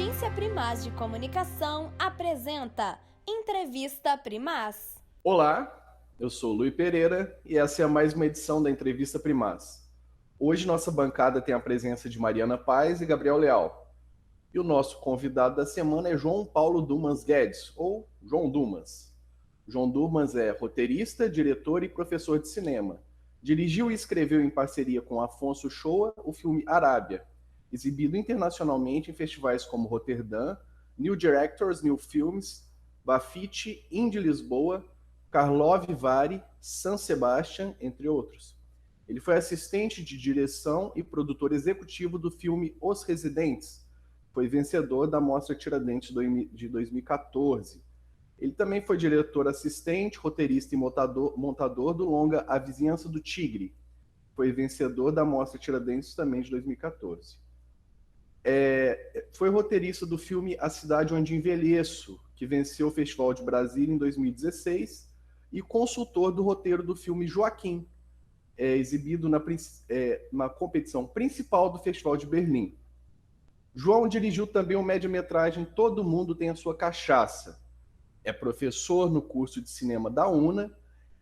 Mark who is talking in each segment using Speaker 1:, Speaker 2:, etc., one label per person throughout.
Speaker 1: Agência Primaz de Comunicação apresenta Entrevista Primaz.
Speaker 2: Olá, eu sou Luiz Pereira e essa é mais uma edição da Entrevista Primaz. Hoje nossa bancada tem a presença de Mariana Paz e Gabriel Leal. E o nosso convidado da semana é João Paulo Dumas Guedes, ou João Dumas. João Dumas é roteirista, diretor e professor de cinema. Dirigiu e escreveu em parceria com Afonso Shoa o filme Arábia, exibido internacionalmente em festivais como Roterdã, New Directors, New Films, Bafite, Indie Lisboa, Karlovy Vary, San Sebastian, entre outros. Ele foi assistente de direção e produtor executivo do filme Os Residentes. Foi vencedor da Mostra Tiradentes de 2014. Ele também foi diretor assistente, roteirista e montador do longa A Vizinhança do Tigre. Foi vencedor da Mostra Tiradentes também de 2014. Foi roteirista do filme A Cidade Onde Envelheço, que venceu o Festival de Brasília em 2016, e consultor do roteiro do filme Joaquim, exibido na competição principal do Festival de Berlim. João dirigiu também o média-metragem Todo Mundo Tem a Sua Cachaça. É professor no curso de cinema da UNA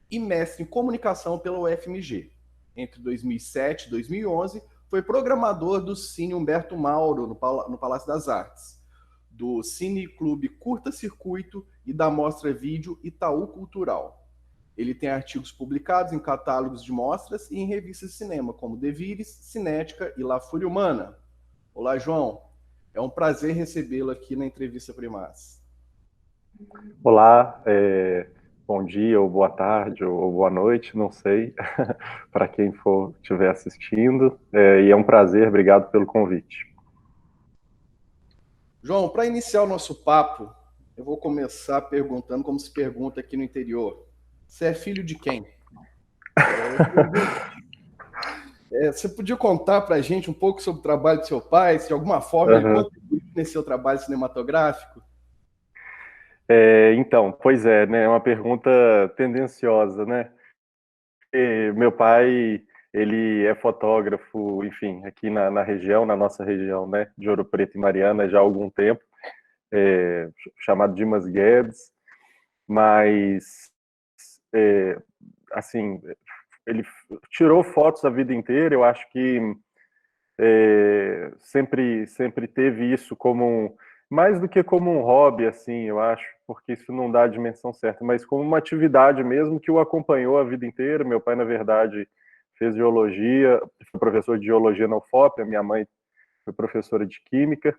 Speaker 2: e mestre em comunicação pela UFMG. Entre 2007 e 2011, foi programador do Cine Humberto Mauro, no Palácio das Artes, do Cine Clube Curta Circuito e da Mostra Vídeo Itaú Cultural. Ele tem artigos publicados em catálogos de mostras e em revistas de cinema, como Devires, Cinética e La Fúria Humana. Olá, João. É um prazer recebê-lo aqui na Entrevista Primaz.
Speaker 3: Olá, bom dia, ou boa tarde, ou boa noite, não sei, para quem for estiver assistindo. E é um prazer, obrigado pelo convite.
Speaker 2: João, para iniciar o nosso papo, eu vou começar perguntando como se pergunta aqui no interior. Você é filho de quem? Você podia contar para a gente um pouco sobre o trabalho do seu pai, se de alguma forma ele contribuiu nesse seu trabalho cinematográfico?
Speaker 3: Então, pois é, né? É uma pergunta tendenciosa, né? Meu pai, ele é fotógrafo, enfim, aqui na região, na nossa região, né? De Ouro Preto e Mariana, já há algum tempo, chamado Dimas Guedes, mas, assim, ele tirou fotos a vida inteira. Eu acho que sempre teve isso como mais do que como um hobby, assim, eu acho, porque isso não dá a dimensão certa, mas como uma atividade mesmo que o acompanhou a vida inteira. Meu pai, na verdade, fez geologia, foi professor de geologia na UFOP, a minha mãe foi professora de química,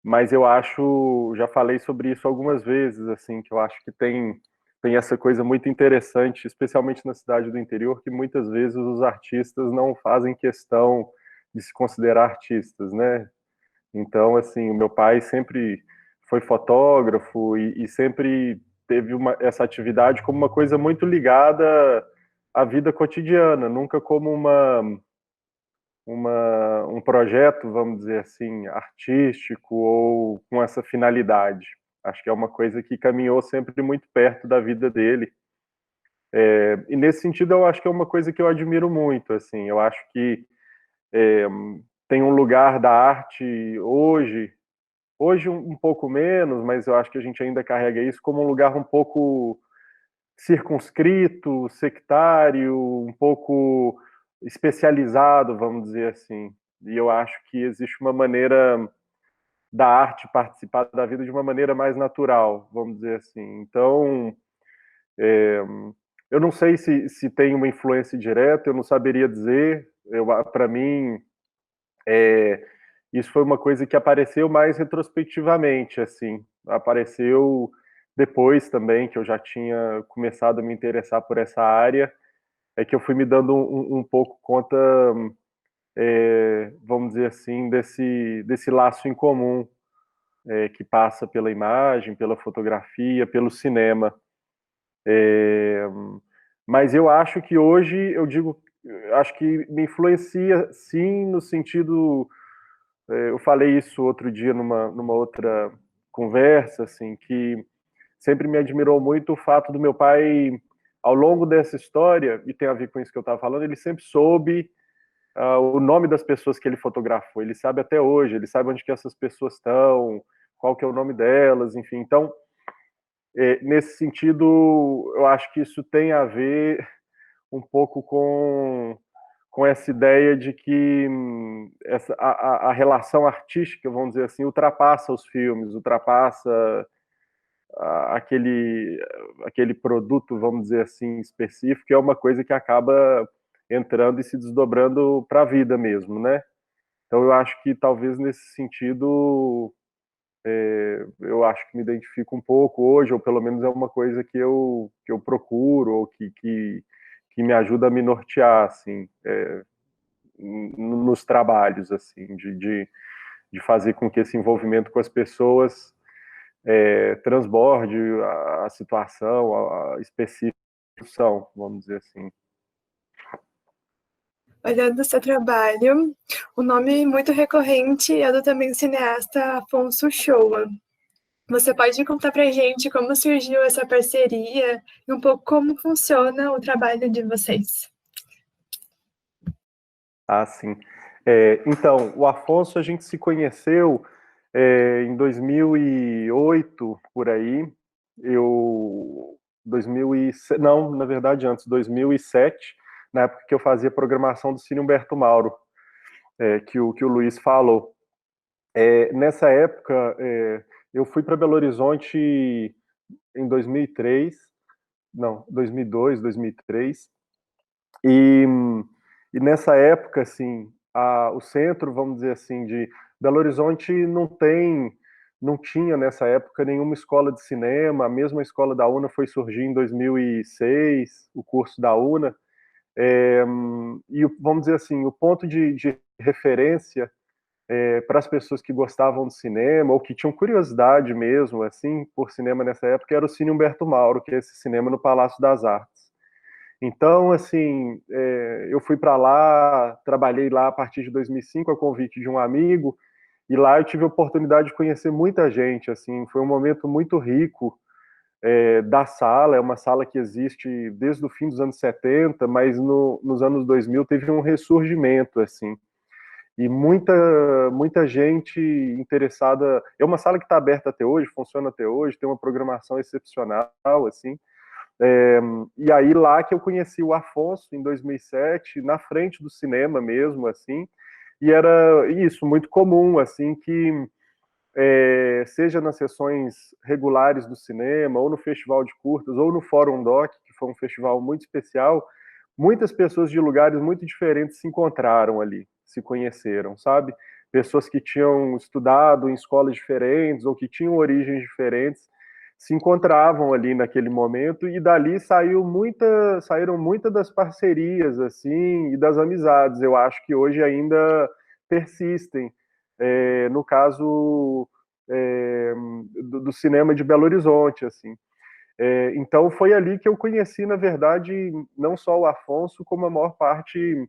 Speaker 3: mas eu acho, já falei sobre isso algumas vezes, assim, que eu acho que tem essa coisa muito interessante, especialmente na cidade do interior, que muitas vezes os artistas não fazem questão de se considerar artistas, né? Então, assim, o meu pai sempre foi fotógrafo e sempre teve essa atividade como uma coisa muito ligada à vida cotidiana, nunca como um projeto, vamos dizer assim, artístico ou com essa finalidade. Acho que é uma coisa que caminhou sempre muito perto da vida dele. E nesse sentido, eu acho que é uma coisa que eu admiro muito. Assim, eu acho que tem um lugar da arte hoje um pouco menos, mas eu acho que a gente ainda carrega isso como um lugar um pouco circunscrito, sectário, um pouco especializado, vamos dizer assim. E eu acho que existe uma maneira da arte participar da vida de uma maneira mais natural, vamos dizer assim. Então, eu não sei se tem uma influência direta, eu não saberia dizer. Para mim, isso foi uma coisa que apareceu mais retrospectivamente, assim. Apareceu depois também, que eu já tinha começado a me interessar por essa área, é que eu fui me dando um pouco conta, vamos dizer assim, desse laço em comum, que passa pela imagem, pela fotografia, pelo cinema. Mas eu acho que hoje, acho que me influencia, sim, no sentido... Eu falei isso outro dia numa outra conversa, assim, que sempre me admirou muito o fato do meu pai, ao longo dessa história, e tem a ver com isso que eu estava falando, ele sempre soube o nome das pessoas que ele fotografou, ele sabe até hoje, ele sabe onde que essas pessoas estão, qual que é o nome delas, enfim. Então, nesse sentido, eu acho que isso tem a ver um pouco com essa ideia de que a relação artística, vamos dizer assim, ultrapassa os filmes, ultrapassa aquele produto, vamos dizer assim, específico, que é uma coisa que acaba entrando e se desdobrando para a vida mesmo, né? Então eu acho que talvez nesse sentido eu acho que me identifico um pouco hoje, ou pelo menos é uma coisa que eu procuro, ou que me ajuda a me nortear, assim, nos trabalhos, assim, de fazer com que esse envolvimento com as pessoas transborde a situação, a específica, vamos dizer assim.
Speaker 4: Olhando o seu trabalho, o nome muito recorrente é do também cineasta Afonso Shoa. Você pode contar pra gente como surgiu essa parceria e um pouco como funciona o trabalho de vocês?
Speaker 3: Ah, sim. Então, o Afonso, a gente se conheceu em 2008, por aí. 2007, não, na verdade antes, 2007, na época que eu fazia programação do Cine Humberto Mauro, que o Luiz falou. Nessa época, eu fui para Belo Horizonte em 2003, não, 2002, 2003, e nessa época, assim, o centro, vamos dizer assim, de Belo Horizonte não tinha nessa época nenhuma escola de cinema. A mesma escola da UNA foi surgir em 2006, o curso da UNA, e vamos dizer assim, o ponto de referência para as pessoas que gostavam de cinema ou que tinham curiosidade mesmo, assim, por cinema nessa época, era o Cine Humberto Mauro, que é esse cinema no Palácio das Artes. Então, assim, eu fui para lá, trabalhei lá a partir de 2005 a convite de um amigo, e lá eu tive a oportunidade de conhecer muita gente, assim, foi um momento muito rico da sala. É uma sala que existe desde o fim dos anos 70, mas nos anos 2000 teve um ressurgimento, assim, e muita gente interessada. É uma sala que está aberta até hoje, funciona até hoje, tem uma programação excepcional, assim. E aí lá que eu conheci o Afonso em 2007, na frente do cinema mesmo, assim, e era isso, muito comum, assim, que seja nas sessões regulares do cinema, ou no Festival de Curtas, ou no Fórum Doc, que foi um festival muito especial, muitas pessoas de lugares muito diferentes se encontraram ali, se conheceram, sabe? Pessoas que tinham estudado em escolas diferentes, ou que tinham origens diferentes, se encontravam ali naquele momento, e dali saíram muitas das parcerias, assim, e das amizades. Eu acho que hoje ainda persistem. No caso do cinema de Belo Horizonte, assim. Então foi ali que eu conheci, na verdade, não só o Afonso, como a maior parte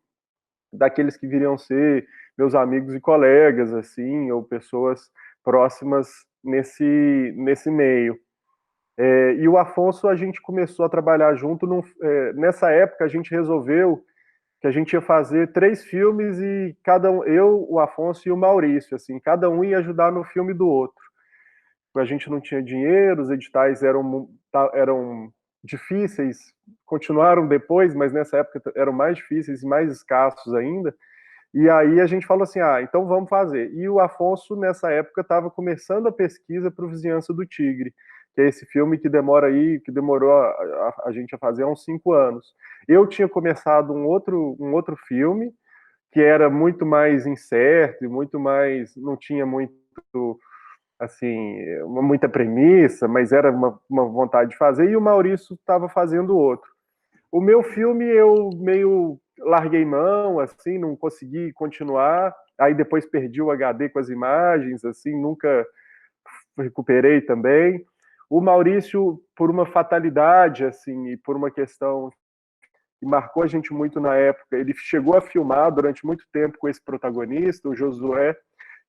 Speaker 3: daqueles que viriam ser meus amigos e colegas, assim, ou pessoas próximas nesse meio. E o Afonso, a gente começou a trabalhar junto. Nessa época a gente resolveu que a gente ia fazer 3 filmes, e cada um, eu, o Afonso e o Maurício, assim, cada um ia ajudar no filme do outro. A gente não tinha dinheiro, os editais eram difíceis, continuaram depois, mas nessa época eram mais difíceis e mais escassos ainda. E aí a gente falou assim, então vamos fazer. E o Afonso, nessa época, estava começando a pesquisa para o Vizinhança do Tigre, que é esse filme que demorou a gente a fazer há uns 5 anos. Eu tinha começado um outro filme, que era muito mais incerto, e muito mais, não tinha muito, assim, muita premissa, mas era uma vontade de fazer, e o Maurício estava fazendo outro. O meu filme eu meio larguei mão, assim, não consegui continuar, aí depois perdi o HD com as imagens, assim, nunca recuperei também. O Maurício, por uma fatalidade, assim, e por uma questão que marcou a gente muito na época, ele chegou a filmar durante muito tempo com esse protagonista, o Josué,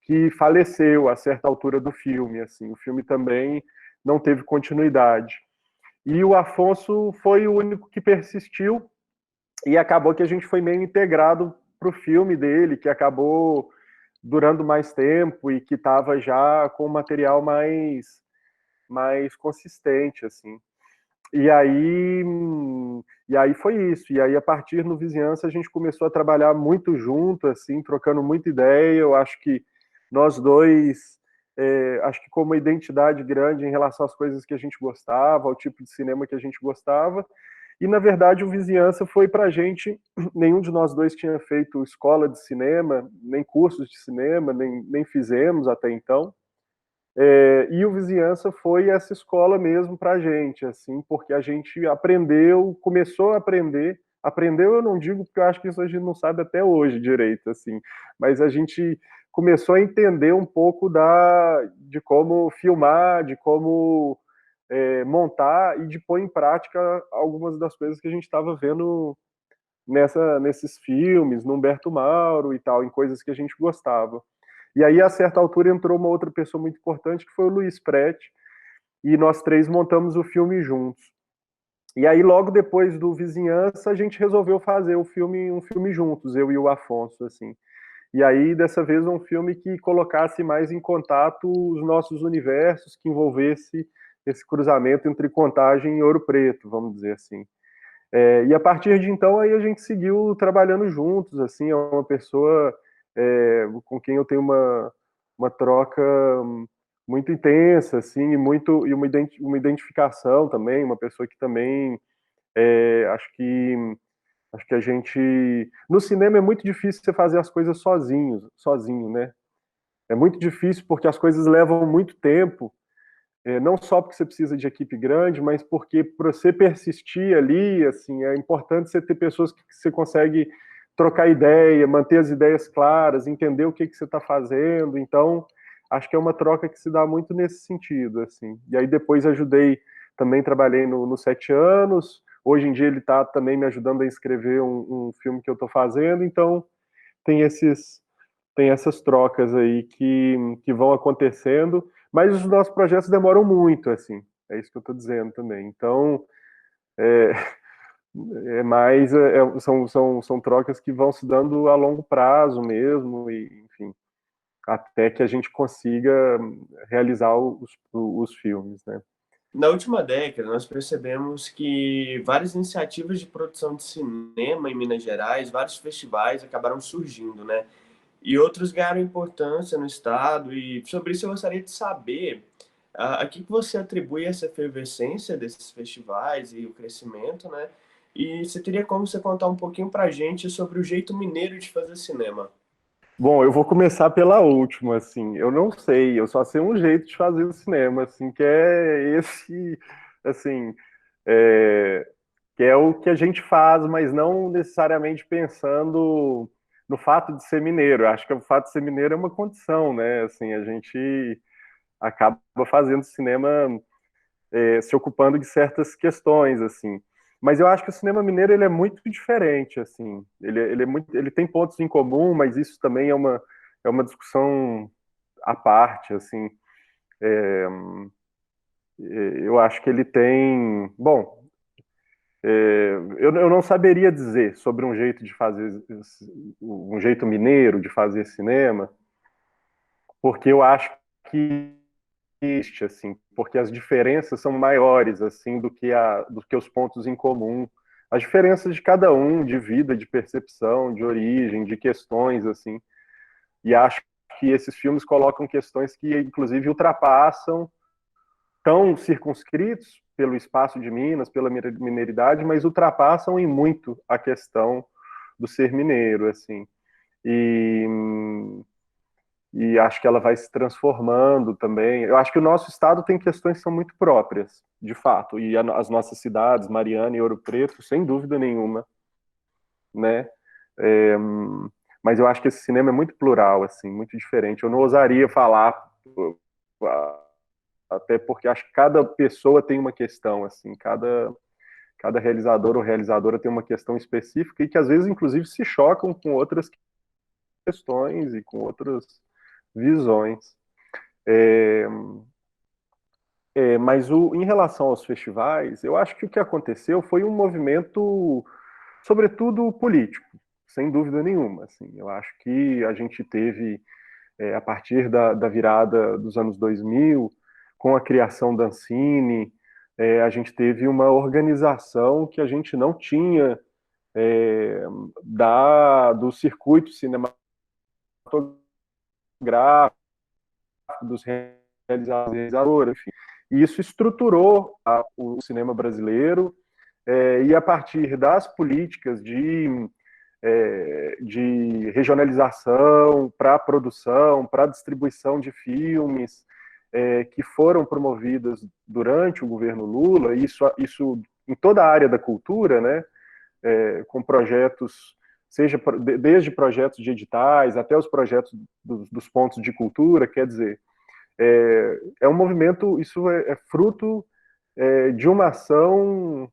Speaker 3: que faleceu a certa altura do filme, assim. O filme também não teve continuidade. E o Afonso foi o único que persistiu, e acabou que a gente foi meio integrado o filme dele, que acabou durando mais tempo e que estava já com material mais consistente, assim. E aí, e aí foi isso. E aí, a partir no Vizinhança, a gente começou a trabalhar muito junto, assim, trocando muita ideia. Eu acho que nós dois, acho que com uma identidade grande em relação às coisas que a gente gostava, ao tipo de cinema que a gente gostava. E, na verdade, o Vizinhança foi pra gente, nenhum de nós dois tinha feito escola de cinema, nem cursos de cinema, nem fizemos até então. E o Vizinhança foi essa escola mesmo para a gente, assim, porque a gente aprendeu, começou a aprendeu eu não digo porque eu acho que isso a gente não sabe até hoje direito, assim, mas a gente começou a entender um pouco de como filmar, de como montar e de pôr em prática algumas das coisas que a gente estava vendo nesses filmes, no Humberto Mauro e tal, em coisas que a gente gostava. E aí, a certa altura, entrou uma outra pessoa muito importante, que foi o Luiz Prete, e nós três montamos o filme juntos. E aí, logo depois do Vizinhança, a gente resolveu fazer um filme juntos, eu e o Afonso, assim. E aí, dessa vez, um filme que colocasse mais em contato os nossos universos, que envolvesse esse cruzamento entre Contagem e Ouro Preto, vamos dizer assim. E a partir de então, aí a gente seguiu trabalhando juntos, assim, é uma pessoa com quem eu tenho uma troca muito intensa, assim, e uma identificação também, uma pessoa que também acho que a gente no cinema é muito difícil você fazer as coisas sozinho, né? É muito difícil porque as coisas levam muito tempo, não só porque você precisa de equipe grande, mas porque para você persistir ali, assim, é importante você ter pessoas que você consegue trocar ideia, manter as ideias claras, entender o que você está fazendo. Então, acho que é uma troca que se dá muito nesse sentido, assim. E aí depois também trabalhei no 7 anos. Hoje em dia ele está também me ajudando a escrever um filme que eu estou fazendo. Então, tem essas trocas aí que vão acontecendo, mas os nossos projetos demoram muito, assim, é isso que eu estou dizendo também. Então, é, são trocas que vão se dando a longo prazo mesmo, e, enfim, até que a gente consiga realizar os filmes, né?
Speaker 5: Na última década, nós percebemos que várias iniciativas de produção de cinema em Minas Gerais, vários festivais acabaram surgindo, né? E outros ganharam importância no estado. E sobre isso eu gostaria de saber a que você atribui essa efervescência desses festivais e o crescimento, né? E você teria como você contar um pouquinho pra gente sobre o jeito mineiro de fazer cinema?
Speaker 3: Bom, eu vou começar pela última, assim. Eu não sei, eu só sei um jeito de fazer o cinema, assim, que é esse, assim, é, que é o que a gente faz, mas não necessariamente pensando no fato de ser mineiro. Eu acho que o fato de ser mineiro é uma condição, né? Assim, a gente acaba fazendo cinema, se ocupando de certas questões, assim. Mas eu acho que o cinema mineiro ele é muito diferente, assim. Ele tem pontos em comum, mas isso também é uma discussão à parte, assim. É, eu acho que ele tem, bom, eu não saberia dizer sobre um jeito de fazer, um jeito mineiro de fazer cinema, porque eu acho que existe, assim, porque as diferenças são maiores, assim, do que os pontos em comum. As diferenças de cada um, de vida, de percepção, de origem, de questões, assim. E acho que esses filmes colocam questões que, inclusive, ultrapassam, tão circunscritos pelo espaço de Minas, pela mineridade, mas ultrapassam em muito a questão do ser mineiro, assim. E acho que ela vai se transformando também. Eu acho que o nosso estado tem questões que são muito próprias, de fato, e as nossas cidades, Mariana e Ouro Preto, sem dúvida nenhuma, né? É, mas eu acho que esse cinema é muito plural, assim, muito diferente. Eu não ousaria falar, até porque acho que cada pessoa tem uma questão, assim, cada realizador ou realizadora tem uma questão específica e que às vezes, inclusive, se chocam com outras questões e com outras visões. Mas em relação aos festivais, eu acho que o que aconteceu foi um movimento, sobretudo político, sem dúvida nenhuma. Assim, eu acho que a gente teve, a partir da virada dos anos 2000, com a criação da Ancine, a gente teve uma organização que a gente não tinha do circuito cinematográfico, dos realizadores, enfim. E isso estruturou o cinema brasileiro, e a partir das políticas de regionalização para produção, para distribuição de filmes, que foram promovidas durante o governo Lula, isso em toda a área da cultura, né, com projetos, seja desde projetos de editais até os projetos dos pontos de cultura, quer dizer, um movimento, isso é fruto de uma ação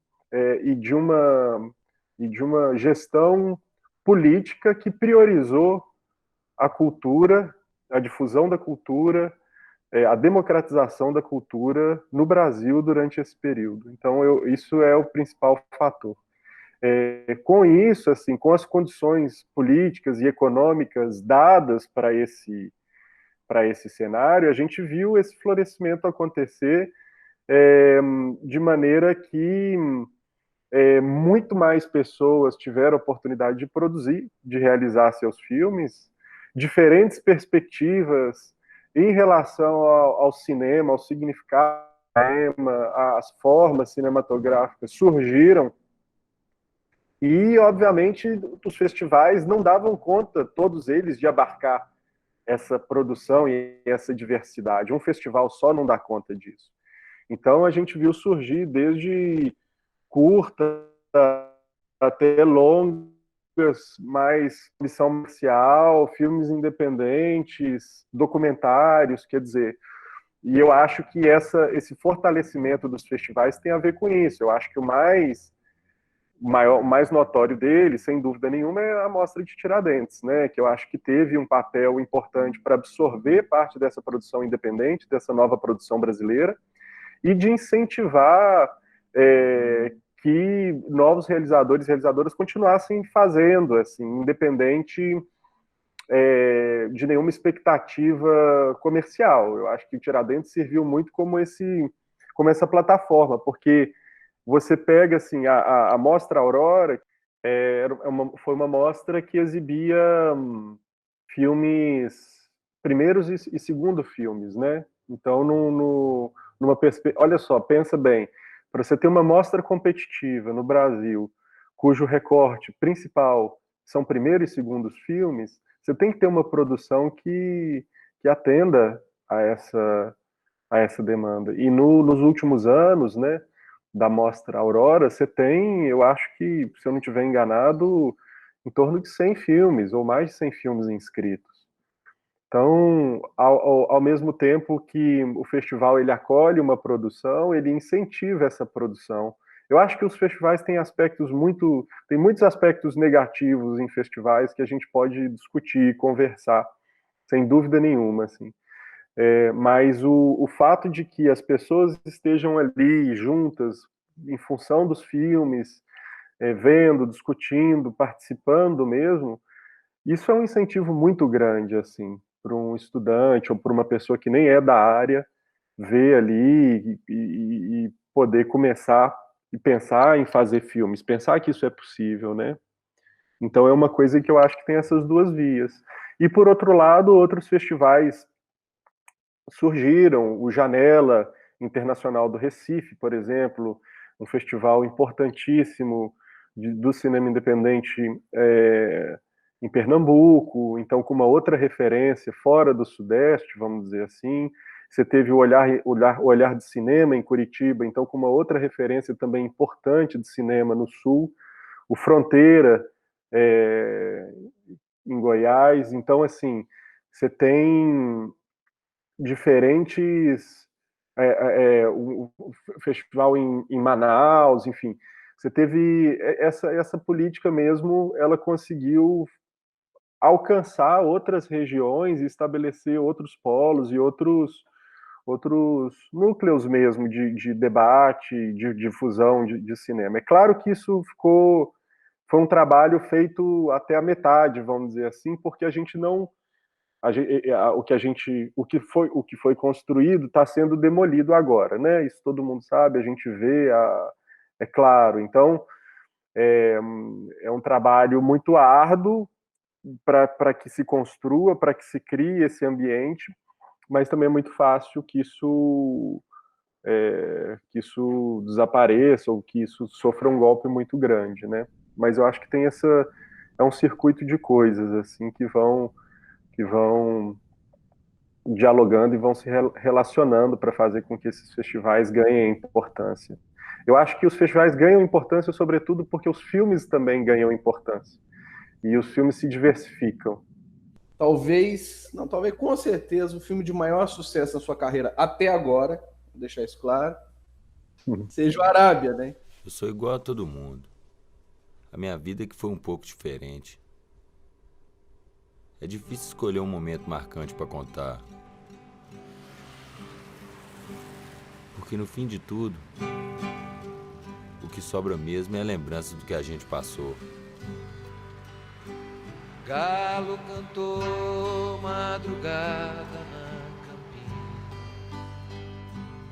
Speaker 3: e de uma gestão política que priorizou a cultura, a difusão da cultura, a democratização da cultura no Brasil durante esse período. Então, isso é o principal fator. Com isso, assim, com as condições políticas e econômicas dadas para esse cenário, a gente viu esse florescimento acontecer de maneira que muito mais pessoas tiveram a oportunidade de produzir, de realizar seus filmes, diferentes perspectivas em relação ao cinema, ao significado do cinema, as formas cinematográficas surgiram, e, obviamente, os festivais não davam conta, todos eles, de abarcar essa produção e essa diversidade. Um festival só não dá conta disso. Então, a gente viu surgir desde curta até longas, mais missão comercial, filmes independentes, documentários, quer dizer. E eu acho que esse fortalecimento dos festivais tem a ver com isso. Eu acho que o mais notório dele, sem dúvida nenhuma, é a Mostra de Tiradentes, né? Que eu acho que teve um papel importante para absorver parte dessa produção independente, dessa nova produção brasileira, e de incentivar que novos realizadores e realizadoras continuassem fazendo, assim, independente de nenhuma expectativa comercial. Eu acho que o Tiradentes serviu muito como essa plataforma, porque você pega, assim, a Mostra Aurora, foi uma mostra que exibia filmes, primeiros e segundo filmes, né? Então, numa perspectiva, olha só, pensa bem, para você ter uma mostra competitiva no Brasil, cujo recorte principal são primeiro e segundos filmes, você tem que ter uma produção que atenda a essa demanda. E nos últimos anos, né, da Mostra Aurora, você tem, eu acho que, se eu não estiver enganado, em torno de 100 filmes, ou mais de 100 filmes inscritos. Então, ao mesmo tempo que o festival ele acolhe uma produção, ele incentiva essa produção. Eu acho que os festivais têm muitos aspectos negativos em festivais que a gente pode discutir, conversar, sem dúvida nenhuma, assim. Mas o fato de que as pessoas estejam ali juntas, em função dos filmes, vendo, discutindo, participando mesmo, isso é um incentivo muito grande, assim, para um estudante ou para uma pessoa que nem é da área, ver ali e poder começar e pensar em fazer filmes, pensar que isso é possível, né? Então é uma coisa que eu acho que tem essas duas vias. E, por outro lado, outros festivais surgiram, o Janela Internacional do Recife, por exemplo, um festival importantíssimo do cinema independente em Pernambuco, então com uma outra referência fora do Sudeste, vamos dizer assim. Você teve o Olhar de Cinema em Curitiba, então com uma outra referência também importante de cinema no Sul, o Fronteira em Goiás. Então, assim, você tem diferentes o festival em Manaus, enfim, você teve essa política mesmo, ela conseguiu alcançar outras regiões e estabelecer outros polos e outros núcleos mesmo de debate, de difusão de cinema. É claro que isso foi um trabalho feito até a metade, vamos dizer assim, porque a gente não o que foi construído está sendo demolido agora, né? Isso todo mundo sabe, a gente vê, é claro. Então é um trabalho muito árduo para que se construa, para que se crie esse ambiente, mas também é muito fácil que isso desapareça ou que isso sofra um golpe muito grande, né? Mas eu acho que tem é um circuito de coisas assim que vão dialogando e vão se relacionando para fazer com que esses festivais ganhem importância. Eu acho que os festivais ganham importância sobretudo porque os filmes também ganham importância e os filmes se diversificam.
Speaker 2: Talvez com certeza o filme de maior sucesso na sua carreira até agora, vou deixar isso claro, seja o Arábia, né?
Speaker 6: Eu sou igual a todo mundo. A minha vida que foi um pouco diferente. É difícil escolher um momento marcante para contar. Porque no fim de tudo, o que sobra mesmo é a lembrança do que a gente passou.
Speaker 7: Galo cantou madrugada na campina.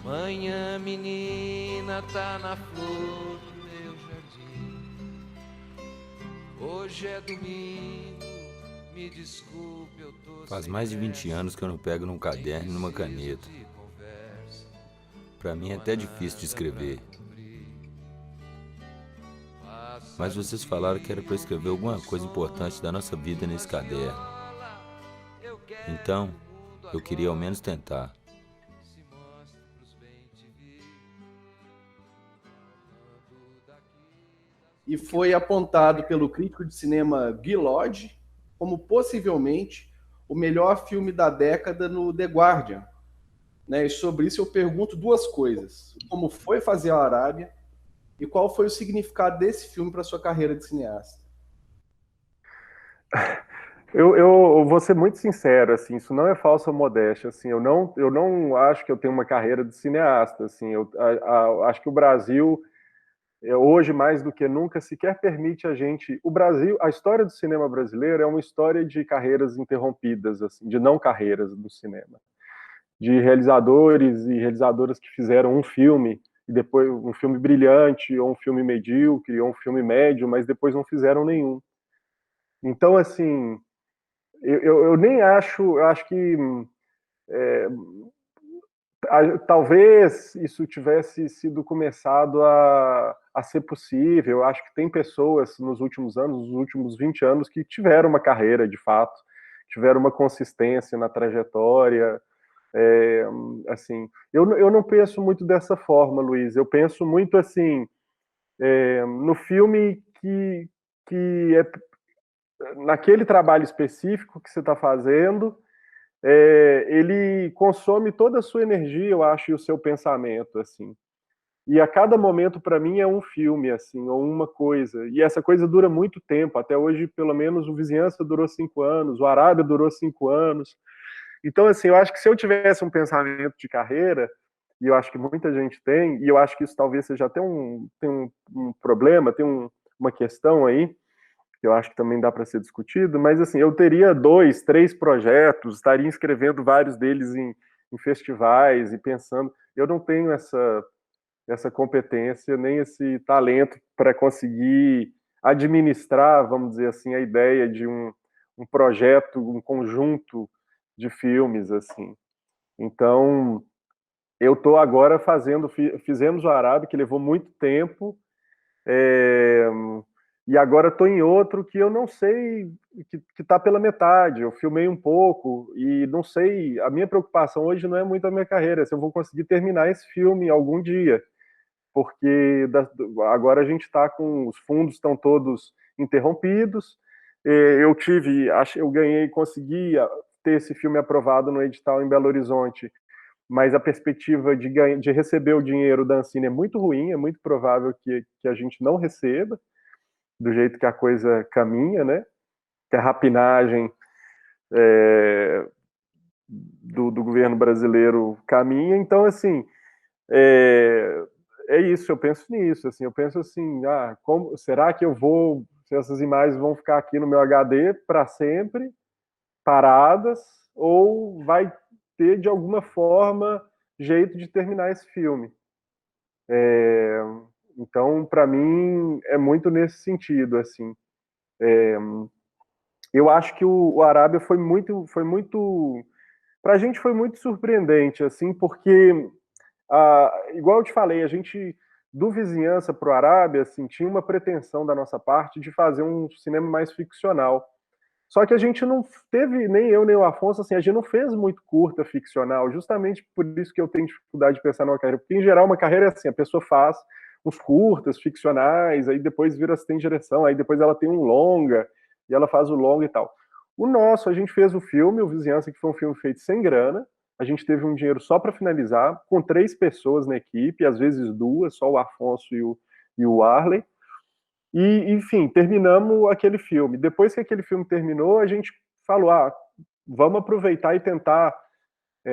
Speaker 7: Manhã menina tá na flor do meu jardim. Hoje é domingo, me desculpe, eu tô
Speaker 6: Faz mais de 20 anos que eu não pego num caderno e numa caneta. Pra mim é até difícil de escrever. Mas vocês falaram que era pra escrever alguma coisa importante da nossa vida nesse caderno. Então, eu queria ao menos tentar.
Speaker 2: E foi apontado pelo crítico de cinema Guy Lodge como possivelmente o melhor filme da década no The Guardian. Né? E sobre isso eu pergunto duas coisas. Como foi fazer a Arábia e qual foi o significado desse filme para sua carreira de cineasta?
Speaker 3: Eu vou ser muito sincero, assim, isso não é falsa modéstia, assim, eu não acho que eu tenho uma carreira de cineasta, assim, acho que o Brasil hoje mais do que nunca sequer permite a gente, a história do cinema brasileiro é uma história de carreiras interrompidas, assim, de não carreiras do cinema, de realizadores e realizadoras que fizeram um filme e depois um filme brilhante ou um filme medíocre ou um filme médio, mas depois não fizeram nenhum. Então, assim, eu nem acho, eu acho que talvez isso tivesse sido começado a ser possível. Eu acho que tem pessoas nos últimos anos, nos últimos 20 anos, que tiveram uma carreira, de fato, tiveram uma consistência na trajetória. Assim, eu não penso muito dessa forma, Luiz. Eu penso muito assim, no filme que é naquele trabalho específico que você está fazendo, ele consome toda a sua energia, eu acho, e o seu pensamento, assim. E a cada momento, para mim, é um filme, assim, ou uma coisa. E essa coisa dura muito tempo. Até hoje, pelo menos, o Vizinhança durou 5 anos, o Arábia durou 5 anos. Então, assim, eu acho que se eu tivesse um pensamento de carreira, e eu acho que muita gente tem, e eu acho que isso talvez seja até um problema, tem uma questão aí, que eu acho que também dá para ser discutido, mas assim, eu teria 2, 3 projetos, estaria inscrevendo vários deles em festivais e pensando, eu não tenho essa competência, nem esse talento para conseguir administrar, vamos dizer assim, a ideia de um projeto, um conjunto de filmes, assim. Então, eu estou agora fizemos o Arábia, que levou muito tempo, e agora estou em outro que eu não sei, que está pela metade. Eu filmei um pouco e não sei. A minha preocupação hoje não é muito a minha carreira, se eu vou conseguir terminar esse filme algum dia, porque agora a gente está com os fundos estão todos interrompidos. Eu consegui ter esse filme aprovado no edital em Belo Horizonte, mas a perspectiva de receber o dinheiro da Ancine é muito ruim, é muito provável que a gente não receba, do jeito que a coisa caminha, né? Que a rapinagem do governo brasileiro caminha. Então, assim, é isso, eu penso nisso. Assim, eu penso assim, será que eu vou se essas imagens vão ficar aqui no meu HD para sempre, paradas, ou vai ter, de alguma forma, jeito de terminar esse filme. Então, para mim, é muito nesse sentido, assim. Eu acho que o Arábia foi muito, para a gente foi muito surpreendente, assim, porque, igual eu te falei, a gente, do Vizinhança para o Arábia, assim, tinha uma pretensão da nossa parte de fazer um cinema mais ficcional. Só que a gente não teve, nem eu nem o Afonso, assim, a gente não fez muito curta ficcional, justamente por isso que eu tenho dificuldade de pensar numa carreira, porque em geral uma carreira é assim, a pessoa faz uns curtas ficcionais, aí depois vira assistente de direção, aí depois ela tem um longa, e ela faz o longa e tal. O nosso, a gente fez o filme, o Vizinhança, que foi um filme feito sem grana, a gente teve um dinheiro só para finalizar, com 3 pessoas na equipe, às vezes 2, só o Afonso e o Arley. E, enfim, terminamos aquele filme. Depois que aquele filme terminou, a gente falou, vamos aproveitar e tentar,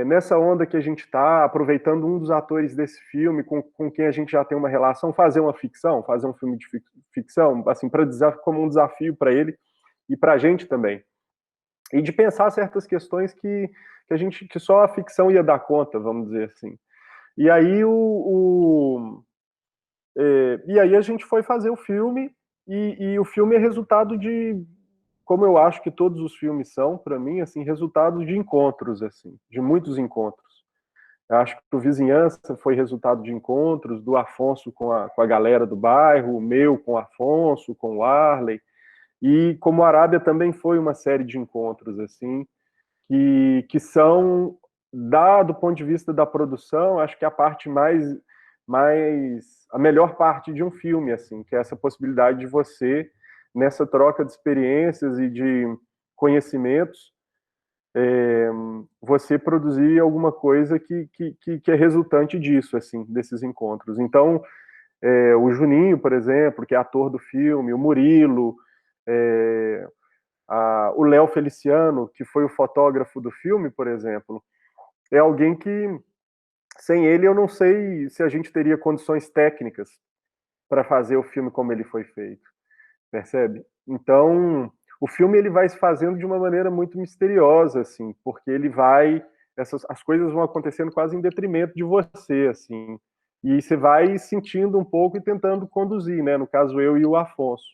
Speaker 3: nessa onda que a gente está, aproveitando um dos atores desse filme, com quem a gente já tem uma relação, fazer uma ficção, fazer um filme de ficção, assim, como um desafio para ele e para a gente também. E de pensar certas questões que só a ficção ia dar conta, vamos dizer assim. E aí e aí a gente foi fazer o filme, e o filme é resultado de, como eu acho que todos os filmes são, para mim, assim, resultado de encontros, assim, de muitos encontros. Eu acho que o Vizinhança foi resultado de encontros, do Afonso com a galera do bairro, o meu com o Afonso, com o Arley, e como a Arábia também foi uma série de encontros, assim, que são, do ponto de vista da produção, acho que a parte a melhor parte de um filme, assim, que é essa possibilidade de você, nessa troca de experiências e de conhecimentos, você produzir alguma coisa que é resultante disso, assim, desses encontros. Então, o Juninho, por exemplo, que é ator do filme, o Murilo, o Léo Feliciano, que foi o fotógrafo do filme, por exemplo, é alguém que, sem ele, eu não sei se a gente teria condições técnicas para fazer o filme como ele foi feito, percebe? Então, o filme ele vai se fazendo de uma maneira muito misteriosa, assim, porque as coisas vão acontecendo quase em detrimento de você, assim, e você vai sentindo um pouco e tentando conduzir, né? No caso, eu e o Afonso.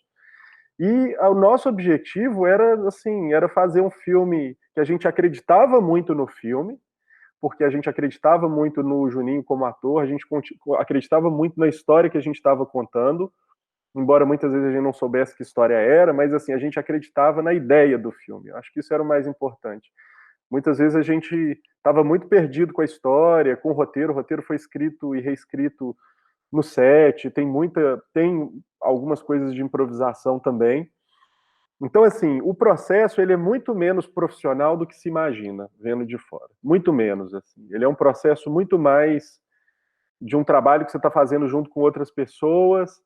Speaker 3: E o nosso objetivo era fazer um filme que a gente acreditava muito no filme, porque a gente acreditava muito no Juninho como ator, a gente acreditava muito na história que a gente estava contando, embora muitas vezes a gente não soubesse que história era, mas assim, a gente acreditava na ideia do filme. Eu acho que isso era o mais importante. Muitas vezes a gente estava muito perdido com a história, com o roteiro foi escrito e reescrito no set, tem algumas coisas de improvisação também. Então, assim, o processo ele é muito menos profissional do que se imagina, vendo de fora. Muito menos, assim. Ele é um processo muito mais de um trabalho que você está fazendo junto com outras pessoas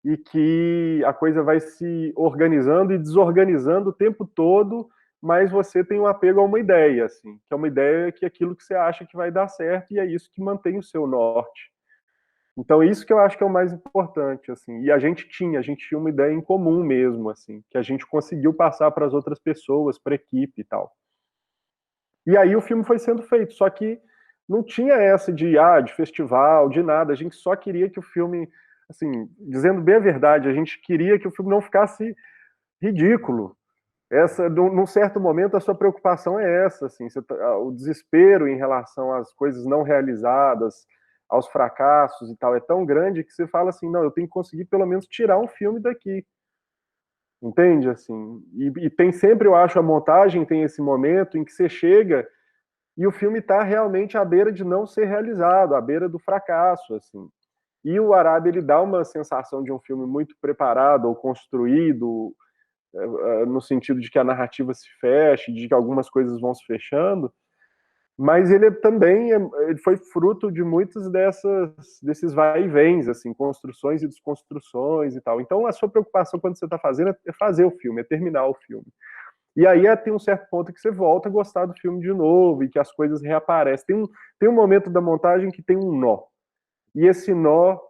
Speaker 3: e que a coisa vai se organizando e desorganizando o tempo todo, mas você tem um apego a uma ideia, assim, que é uma ideia que é aquilo que você acha que vai dar certo e é isso que mantém o seu norte. Então, isso que eu acho que é o mais importante, assim. E a gente tinha uma ideia em comum mesmo, assim, que a gente conseguiu passar para as outras pessoas, para a equipe e tal. E aí o filme foi sendo feito, só que não tinha essa de festival, de nada. A gente só queria que o filme, assim, dizendo bem a verdade, a gente queria que o filme não ficasse ridículo. Num certo momento, a sua preocupação é essa, assim, o desespero em relação às coisas não realizadas, aos fracassos e tal, é tão grande que você fala assim, não, eu tenho que conseguir pelo menos tirar um filme daqui. Entende? Assim, e tem sempre, eu acho, a montagem tem esse momento em que você chega e o filme está realmente à beira de não ser realizado, à beira do fracasso, assim. E o Arábia, ele dá uma sensação de um filme muito preparado ou construído, no sentido de que a narrativa se feche, de que algumas coisas vão se fechando, mas ele também ele foi fruto de muitos desses vai e vens, assim, construções e desconstruções e tal. Então, a sua preocupação quando você está fazendo é fazer o filme, é terminar o filme. E aí tem um certo ponto que você volta a gostar do filme de novo e que as coisas reaparecem. Tem um momento da montagem que tem um nó. E esse nó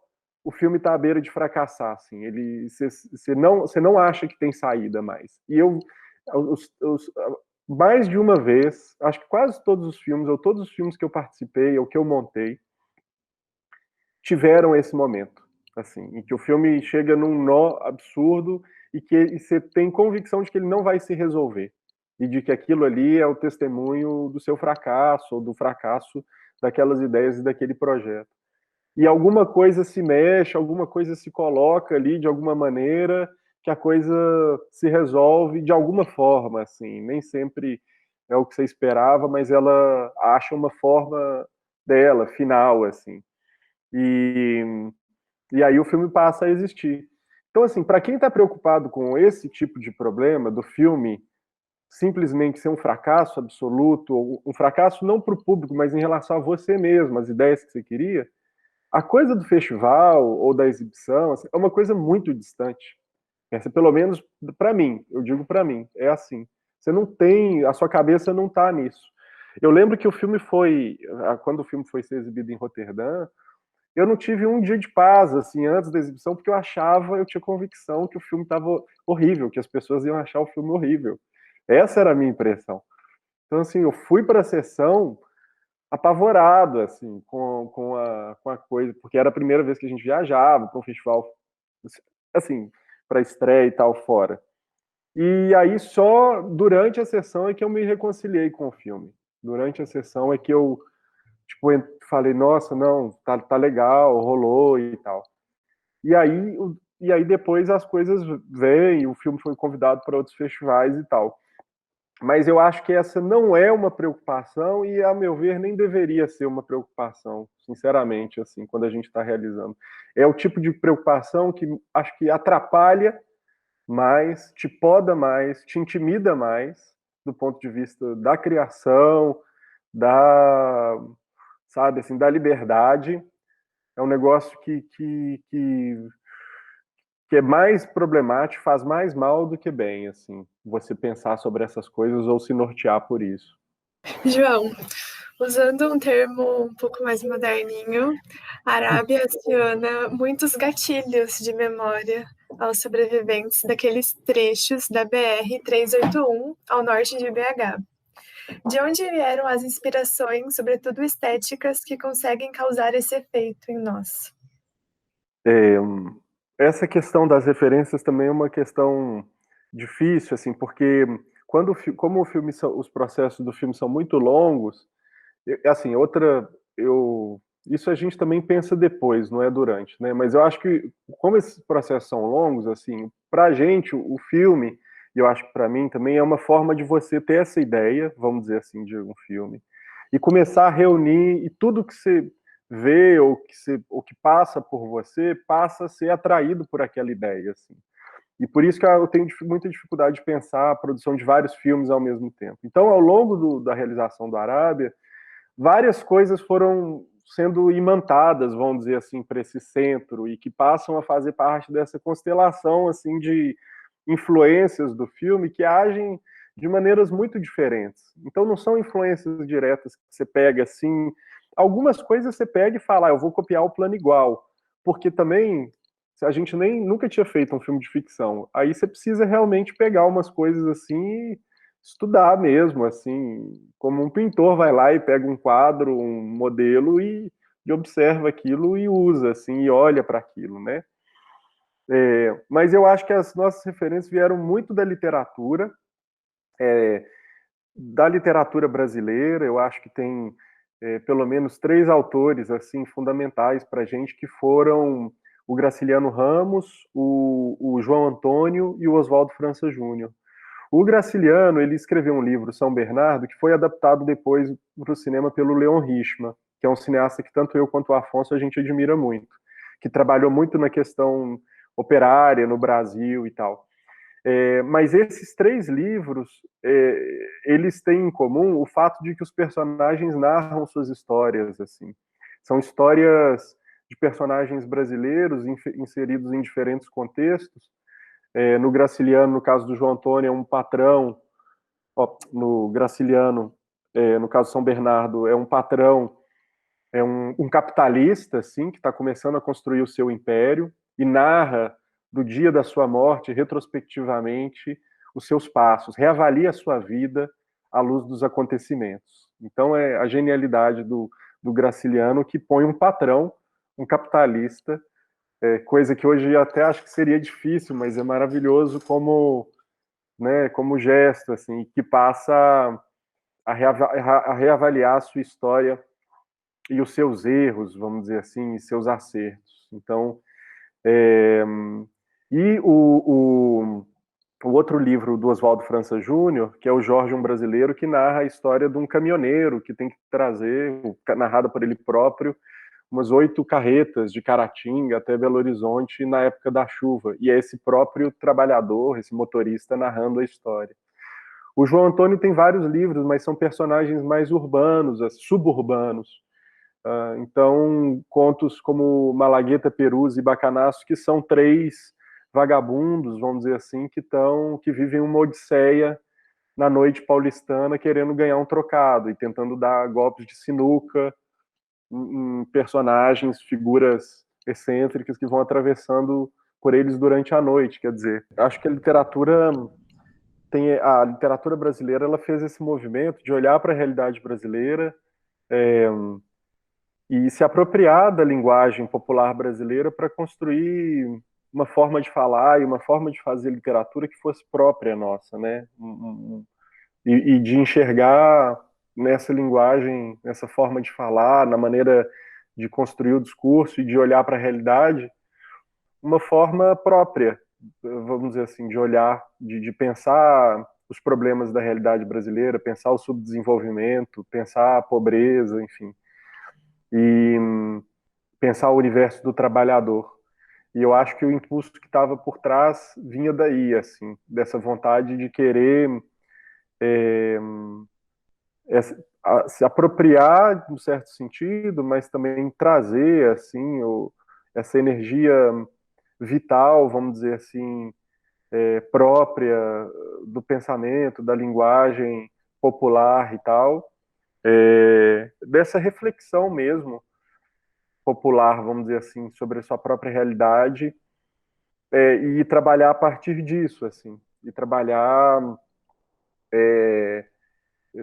Speaker 3: o filme está à beira de fracassar, assim. Você não acha que tem saída mais. E mais de uma vez, acho que quase todos os filmes, ou todos os filmes que eu participei, ou que eu montei, tiveram esse momento, assim, em que o filme chega num nó absurdo e que você tem convicção de que ele não vai se resolver e de que aquilo ali é o testemunho do seu fracasso ou do fracasso daquelas ideias e daquele projeto. E alguma coisa se mexe, alguma coisa se coloca ali de alguma maneira que a coisa se resolve de alguma forma, assim, nem sempre é o que você esperava, mas ela acha uma forma dela, final, assim. E, e aí o filme passa a existir. Então, assim, para quem está preocupado com esse tipo de problema do filme simplesmente ser um fracasso absoluto, ou um fracasso não para o público, mas em relação a você mesmo, as ideias que você queria, a coisa do festival ou da exibição assim, é uma coisa muito distante. Essa, pelo menos para mim, eu digo para mim, é assim. Você não tem, a sua cabeça não está nisso. Eu lembro que o filme foi, quando o filme foi ser exibido em Roterdã, eu não tive um dia de paz, assim, antes da exibição, porque eu tinha convicção que o filme estava horrível, que as pessoas iam achar o filme horrível. Essa era a minha impressão. Então, assim, eu fui para a sessão apavorado, assim, com a coisa, porque era a primeira vez que a gente viajava para um festival, assim, para estreia e tal, fora. E aí, só durante a sessão é que eu me reconciliei com o filme. Durante a sessão é que eu tipo, falei, nossa, não, tá legal, rolou e tal. E aí depois as coisas vêm, o filme foi convidado para outros festivais e tal. Mas eu acho que essa não é uma preocupação e, a meu ver, nem deveria ser uma preocupação, sinceramente, assim, quando a gente está realizando. É o tipo de preocupação que acho que atrapalha mais, te poda mais, te intimida mais, do ponto de vista da criação, da, sabe, assim, da liberdade. É um negócio que é mais problemático, faz mais mal do que bem, assim, você pensar sobre essas coisas ou se nortear por isso.
Speaker 4: João, usando um termo um pouco mais moderninho, a Arábia aciona muitos gatilhos de memória aos sobreviventes daqueles trechos da BR-381 ao norte de BH. De onde vieram as inspirações, sobretudo estéticas, que conseguem causar esse efeito em nós?
Speaker 3: Essa questão das referências também é uma questão difícil, assim, porque como os processos do filme são muito longos, assim, isso a gente também pensa depois, não é durante, né? Mas eu acho que como esses processos são longos, assim, para a gente o filme, e eu acho que para mim também é uma forma de você ter essa ideia, vamos dizer assim, de um filme e começar a reunir e tudo que você vê ou que passa por você passa a ser atraído por aquela ideia, assim. E por isso que eu tenho muita dificuldade de pensar a produção de vários filmes ao mesmo tempo. Então, ao longo da realização do Arábia, várias coisas foram sendo imantadas, vamos dizer assim, para esse centro e que passam a fazer parte dessa constelação assim de influências do filme que agem de maneiras muito diferentes. Então não são influências diretas que você pega assim, algumas coisas você pega e fala, eu vou copiar o plano igual, porque também a gente nunca tinha feito um filme de ficção. Aí você precisa realmente pegar umas coisas assim e estudar mesmo, assim, como um pintor vai lá e pega um quadro, um modelo e observa aquilo e usa, assim, e olha para aquilo, né? Mas eu acho que as nossas referências vieram muito da literatura brasileira. Eu acho que tem pelo menos 3 autores assim fundamentais para a gente que foram o Graciliano Ramos, o João Antônio e o Oswaldo França Júnior. O Graciliano, ele escreveu um livro, São Bernardo, que foi adaptado depois para o cinema pelo Leon Richman, que é um cineasta que tanto eu quanto o Afonso a gente admira muito, que trabalhou muito na questão operária no Brasil e tal. Mas esses 3 livros, eles têm em comum o fato de que os personagens narram suas histórias, assim. São histórias de personagens brasileiros inseridos em diferentes contextos. No Graciliano, no caso do João Antônio, é um patrão. No Graciliano, no caso de São Bernardo, é um patrão é um capitalista, assim, que está começando a construir o seu império e narra do dia da sua morte, retrospectivamente, os seus passos, reavalia a sua vida à luz dos acontecimentos. Então, é a genialidade do Graciliano, que põe um patrão, um capitalista, coisa que hoje até acho que seria difícil, mas é maravilhoso como, né, como gesto, assim, que passa a reavaliar a sua história e os seus erros, vamos dizer assim, e seus acertos. Então, e o outro livro do Oswaldo França Júnior, que é o Jorge, um Brasileiro, que narra a história de um caminhoneiro que tem que trazer, narrado por ele próprio, umas 8 carretas de Caratinga até Belo Horizonte na época da chuva. E é esse próprio trabalhador, esse motorista, narrando a história. O João Antônio tem vários livros, mas são personagens mais urbanos, suburbanos. Então, contos como Malagueta, Perus e Bacanaço, que são 3 vagabundos, vamos dizer assim, que vivem uma odisseia na noite paulistana, querendo ganhar um trocado e tentando dar golpes de sinuca em personagens, figuras excêntricas que vão atravessando por eles durante a noite. Quer dizer, acho que a literatura brasileira, ela fez esse movimento de olhar para a realidade brasileira e se apropriar da linguagem popular brasileira para construir uma forma de falar e uma forma de fazer literatura que fosse própria nossa, né? E de enxergar nessa linguagem, nessa forma de falar, na maneira de construir o discurso e de olhar para a realidade, uma forma própria, vamos dizer assim, de olhar, de pensar os problemas da realidade brasileira, pensar o subdesenvolvimento, pensar a pobreza, enfim, e pensar o universo do trabalhador. E eu acho que o impulso que estava por trás vinha daí, assim, dessa vontade de querer se apropriar, em um certo sentido, mas também trazer, assim, essa energia vital, vamos dizer assim, própria do pensamento, da linguagem popular e tal, dessa reflexão mesmo popular, vamos dizer assim, sobre a sua própria realidade, e trabalhar a partir disso, assim, e trabalhar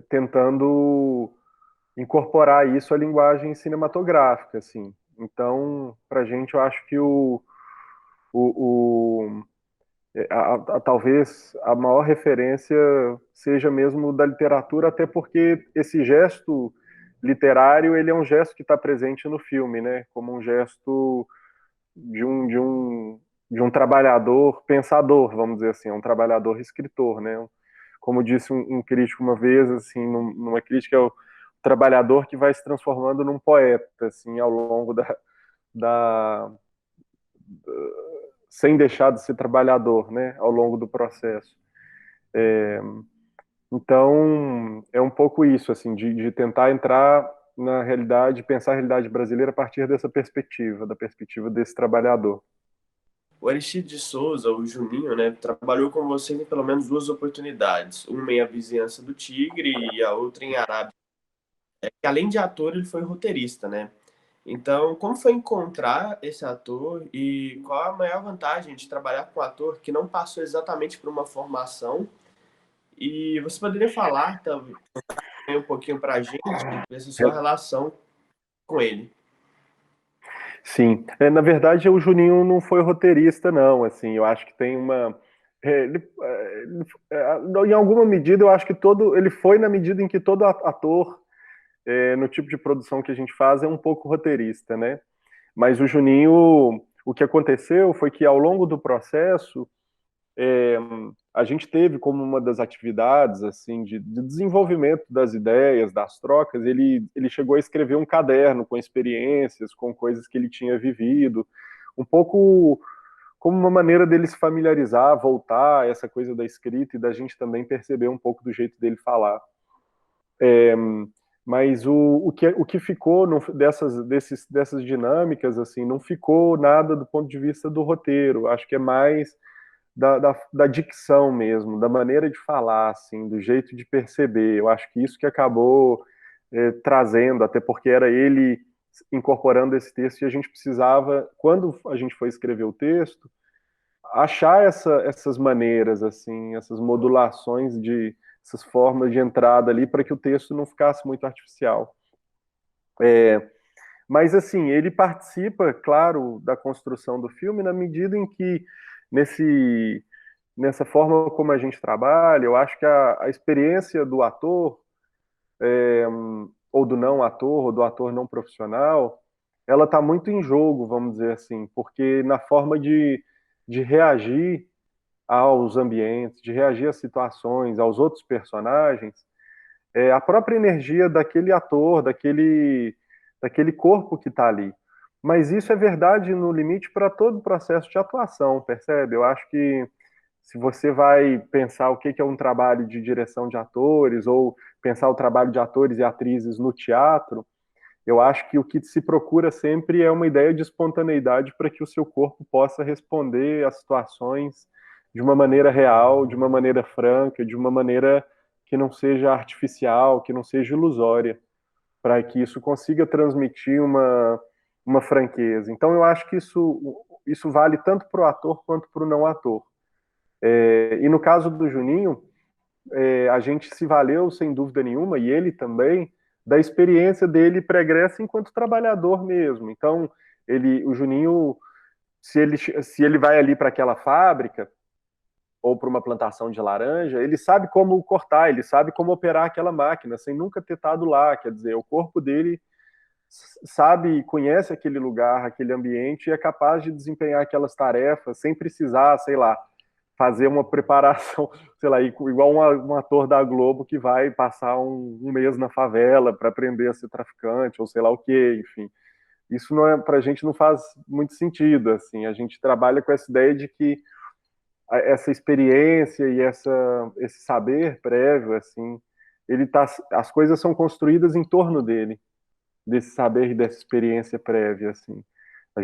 Speaker 3: tentando incorporar isso à linguagem cinematográfica, assim. Então, para a gente, eu acho que talvez a maior referência seja mesmo da literatura, até porque esse gesto literário, ele é um gesto que está presente no filme, né? Como um gesto de um trabalhador pensador, vamos dizer assim, um trabalhador escritor, né? Como disse um crítico uma vez, assim, numa crítica, é o trabalhador que vai se transformando num poeta, assim, ao longo sem deixar de ser trabalhador, né, ao longo do processo. Então, é um pouco isso, assim, de tentar entrar na realidade, pensar a realidade brasileira a partir dessa perspectiva, da perspectiva desse trabalhador.
Speaker 5: O Aristides de Souza, o Juninho, né, trabalhou com você em pelo menos 2 oportunidades. Uma em A Vizinhança do Tigre e a outra em Arábia. Além de ator, ele foi roteirista, né? Então, como foi encontrar esse ator e qual a maior vantagem de trabalhar com um ator que não passou exatamente por uma formação? E você poderia falar também um pouquinho para a gente dessa sua relação com ele?
Speaker 3: Sim, na verdade o Juninho não foi roteirista, não, assim, eu acho que tem uma... em alguma medida eu acho que ele foi na medida em que todo ator, no tipo de produção que a gente faz, é um pouco roteirista, né? Mas o Juninho, o que aconteceu foi que ao longo do processo, a gente teve como uma das atividades assim de desenvolvimento das ideias, das trocas, ele chegou a escrever um caderno com experiências, com coisas que ele tinha vivido, um pouco como uma maneira dele se familiarizar, voltar a essa coisa da escrita e da gente também perceber um pouco do jeito dele falar. Mas o que ficou dessas dinâmicas, assim, não ficou nada do ponto de vista do roteiro, acho que é mais da dicção mesmo, da maneira de falar, assim, do jeito de perceber. Eu acho que isso que acabou trazendo, até porque era ele incorporando esse texto, e a gente precisava, quando a gente foi escrever o texto, achar essas maneiras, assim, essas modulações, essas formas de entrada ali, para que o texto não ficasse muito artificial. Mas, assim, ele participa, claro, da construção do filme na medida em que, nessa forma como a gente trabalha, eu acho que a experiência do ator, ou do não ator, ou do ator não profissional, ela está muito em jogo, vamos dizer assim, porque na forma de reagir aos ambientes, de reagir às situações, aos outros personagens, a própria energia daquele ator, daquele corpo que está ali. Mas isso é verdade no limite para todo o processo de atuação, percebe? Eu acho que se você vai pensar o que é um trabalho de direção de atores, ou pensar o trabalho de atores e atrizes no teatro, eu acho que o que se procura sempre é uma ideia de espontaneidade para que o seu corpo possa responder às situações de uma maneira real, de uma maneira franca, de uma maneira que não seja artificial, que não seja ilusória, para que isso consiga transmitir uma franqueza. Então eu acho que isso vale tanto para o ator quanto para o não ator. E no caso do Juninho, a gente se valeu, sem dúvida nenhuma, e ele também, da experiência dele pregressa enquanto trabalhador mesmo. Então, o Juninho, se ele vai ali para aquela fábrica, ou para uma plantação de laranja, ele sabe como cortar, ele sabe como operar aquela máquina, sem nunca ter estado lá. Quer dizer, o corpo dele sabe, conhece aquele lugar, aquele ambiente, e é capaz de desempenhar aquelas tarefas sem precisar, sei lá, fazer uma preparação, sei lá, igual um ator da Globo que vai passar um mês na favela para aprender a ser traficante, ou sei lá o quê, enfim. Isso pra gente não faz muito sentido, assim. A gente trabalha com essa ideia de que essa experiência e esse saber prévio, assim, as coisas são construídas em torno dele, desse saber e dessa experiência prévia, assim. A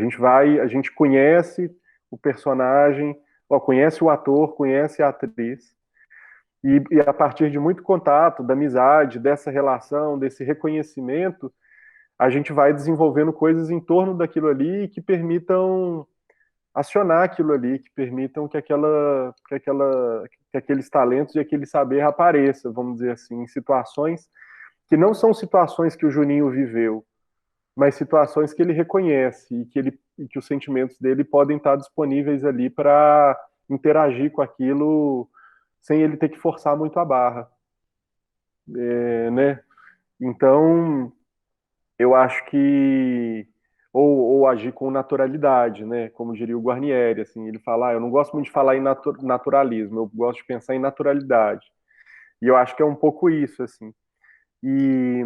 Speaker 3: gente conhece o personagem, conhece o ator, conhece a atriz, e a partir de muito contato, da amizade, dessa relação, desse reconhecimento, a gente vai desenvolvendo coisas em torno daquilo ali que permitam acionar aquilo ali, que permitam que aqueles talentos e aquele saber apareça, vamos dizer assim, em situações que não são situações que o Juninho viveu, mas situações que ele reconhece e que os sentimentos dele podem estar disponíveis ali para interagir com aquilo sem ele ter que forçar muito a barra. Né? Então, eu acho que ou agir com naturalidade, né? Como diria o Guarnieri, assim, ele fala, eu não gosto muito de falar em naturalismo, eu gosto de pensar em naturalidade. E eu acho que é um pouco isso, assim. E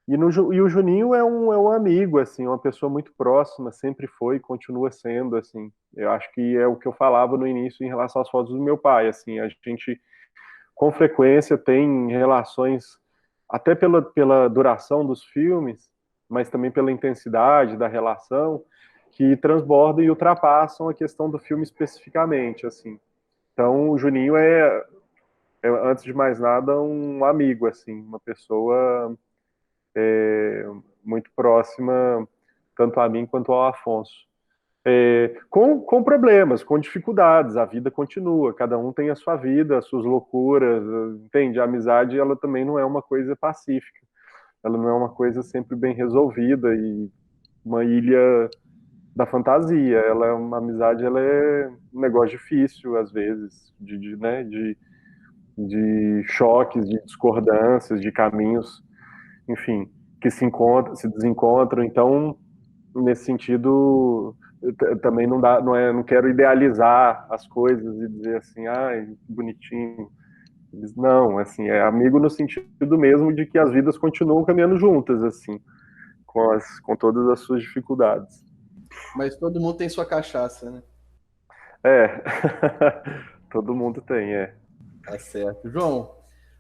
Speaker 3: o Juninho é um amigo, assim, uma pessoa muito próxima, sempre foi e continua sendo, assim. Eu acho que é o que eu falava no início em relação às fotos do meu pai, assim, a gente com frequência tem relações, até pela duração dos filmes, mas também pela intensidade da relação, que transbordam e ultrapassam a questão do filme especificamente, assim. Então, o Juninho antes de mais nada, um amigo, assim, uma pessoa muito próxima, tanto a mim quanto ao Afonso. Com problemas, com dificuldades, a vida continua, cada um tem a sua vida, as suas loucuras, entende? A amizade, ela também não é uma coisa pacífica, ela não é uma coisa sempre bem resolvida e uma ilha da fantasia. Uma amizade, ela é um negócio difícil, às vezes, de choques, de discordâncias, de caminhos, enfim, que se desencontram. Então, nesse sentido, também não quero idealizar as coisas e dizer assim, bonitinho. Não, assim, é amigo no sentido mesmo de que as vidas continuam caminhando juntas, assim, com todas as suas dificuldades.
Speaker 2: Mas todo mundo tem sua cachaça, né?
Speaker 3: Todo mundo tem,
Speaker 2: Tá certo. João,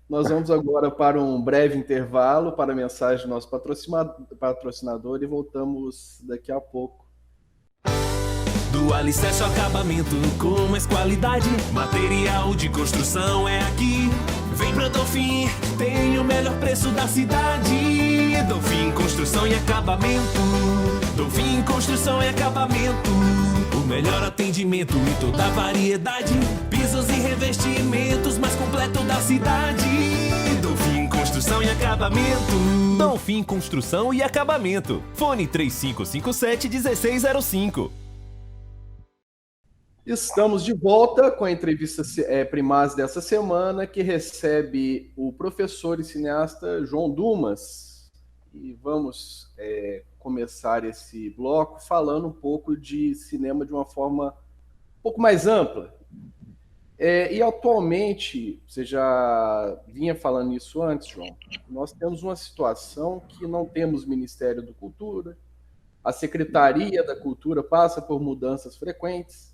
Speaker 2: nós vamos agora para um breve intervalo para a mensagem do nosso patrocinador e voltamos daqui a pouco.
Speaker 8: Do alicerce ao acabamento com mais qualidade, material de construção é aqui. Vem Pronto Fim, tem o melhor preço da cidade. Donfim Construção e Acabamento. Donfim Construção e Acabamento. O melhor atendimento e toda a variedade. Pisos e revestimentos mais completo da cidade. Donfim Construção e Acabamento. Donfim Construção e Acabamento. Fone 3557-1605.
Speaker 2: Estamos de volta com a entrevista Primaz dessa semana, que recebe o professor e cineasta João Dumas. E vamos começar esse bloco falando um pouco de cinema de uma forma um pouco mais ampla. E atualmente, você já vinha falando isso antes, João, nós temos uma situação que não temos Ministério da Cultura, a Secretaria da Cultura passa por mudanças frequentes.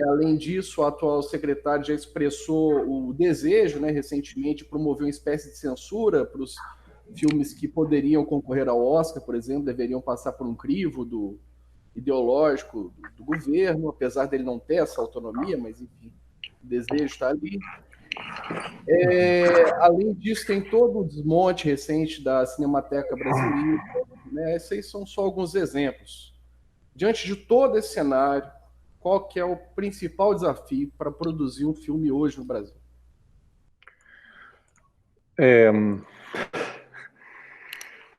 Speaker 2: Além disso, o atual secretário já expressou o desejo, recentemente, de promover uma espécie de censura para os filmes que poderiam concorrer ao Oscar, por exemplo, deveriam passar por um crivo ideológico do governo, apesar dele não ter essa autonomia, mas, enfim, o desejo está ali. Além disso, tem todo o desmonte recente da Cinemateca Brasileira. Esses são só alguns exemplos. Diante de todo esse cenário, qual que é o principal desafio para produzir um filme hoje no Brasil?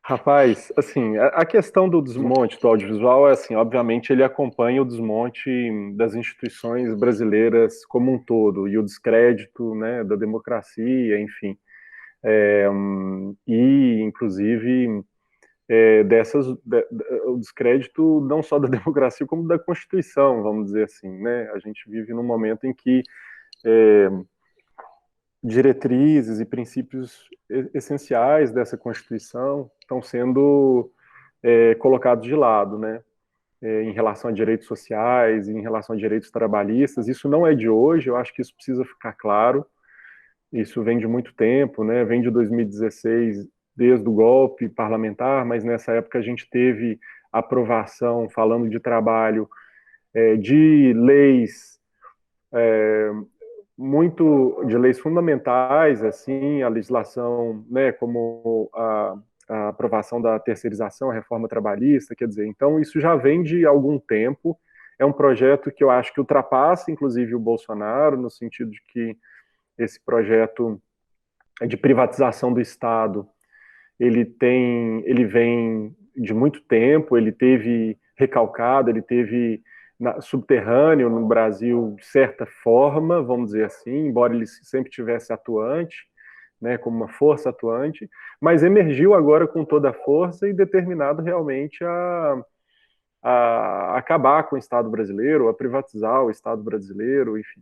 Speaker 3: Rapaz, assim, a questão do desmonte do audiovisual é assim, obviamente ele acompanha o desmonte das instituições brasileiras como um todo, e o descrédito, da democracia, enfim. E, inclusive, o descrédito não só da democracia, como da Constituição, vamos dizer assim, A gente vive num momento em que diretrizes e princípios essenciais dessa Constituição estão sendo colocados de lado, em relação a direitos sociais, em relação a direitos trabalhistas. Isso não é de hoje, eu acho que isso precisa ficar claro. Isso vem de muito tempo, vem de 2016, desde o golpe parlamentar, mas nessa época a gente teve aprovação, falando de trabalho, de leis, de leis fundamentais, assim, a legislação, como a aprovação da terceirização, a reforma trabalhista, quer dizer, então isso já vem de algum tempo, é um projeto que eu acho que ultrapassa, inclusive, o Bolsonaro, no sentido de que esse projeto de privatização do Estado, ele vem de muito tempo, ele teve recalcado, ele teve subterrâneo no Brasil, de certa forma, vamos dizer assim, embora ele sempre tivesse atuante, como uma força atuante, mas emergiu agora com toda a força e determinado realmente a acabar com o Estado brasileiro, a privatizar o Estado brasileiro, enfim.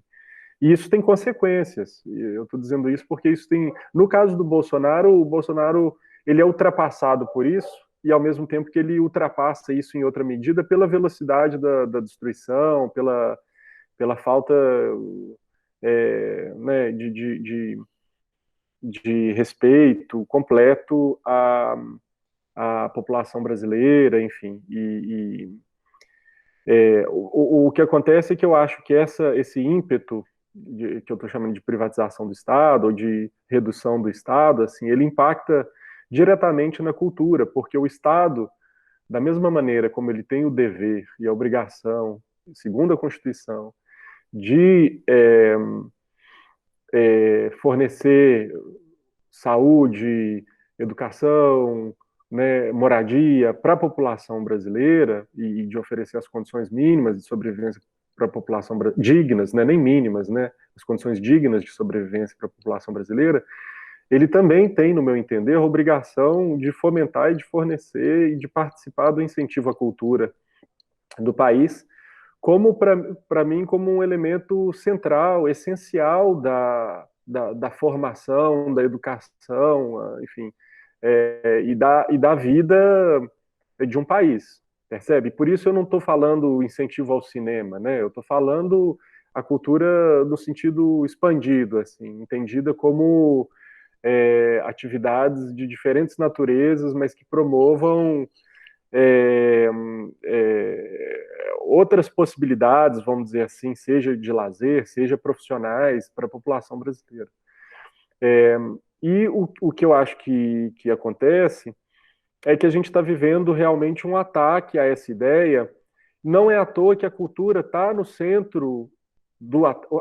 Speaker 3: E isso tem consequências. Eu estou dizendo isso porque isso tem... No caso do Bolsonaro, o Bolsonaro ele é ultrapassado por isso, e ao mesmo tempo que ele ultrapassa isso em outra medida pela velocidade da destruição, pela falta de respeito completo à população brasileira, enfim. O que acontece é que eu acho que esse ímpeto que eu estou chamando de privatização do Estado, ou de redução do Estado, assim, ele impacta diretamente na cultura, porque o Estado, da mesma maneira como ele tem o dever e a obrigação, segundo a Constituição, de fornecer saúde, educação, moradia para a população brasileira e de oferecer as condições mínimas de sobrevivência para a população dignas, nem mínimas, as condições dignas de sobrevivência para a população brasileira, ele também tem, no meu entender, a obrigação de fomentar e de fornecer e de participar do incentivo à cultura do país, como, para mim, como um elemento central, essencial da formação, da educação, enfim, e da vida de um país, percebe? Por isso eu não estou falando incentivo ao cinema, eu estou falando a cultura no sentido expandido, assim, entendida como atividades de diferentes naturezas, mas que promovam outras possibilidades, vamos dizer assim, seja de lazer, seja profissionais para a população brasileira. E o que eu acho que acontece é que a gente está vivendo realmente um ataque a essa ideia. Não é à toa que a cultura está no centro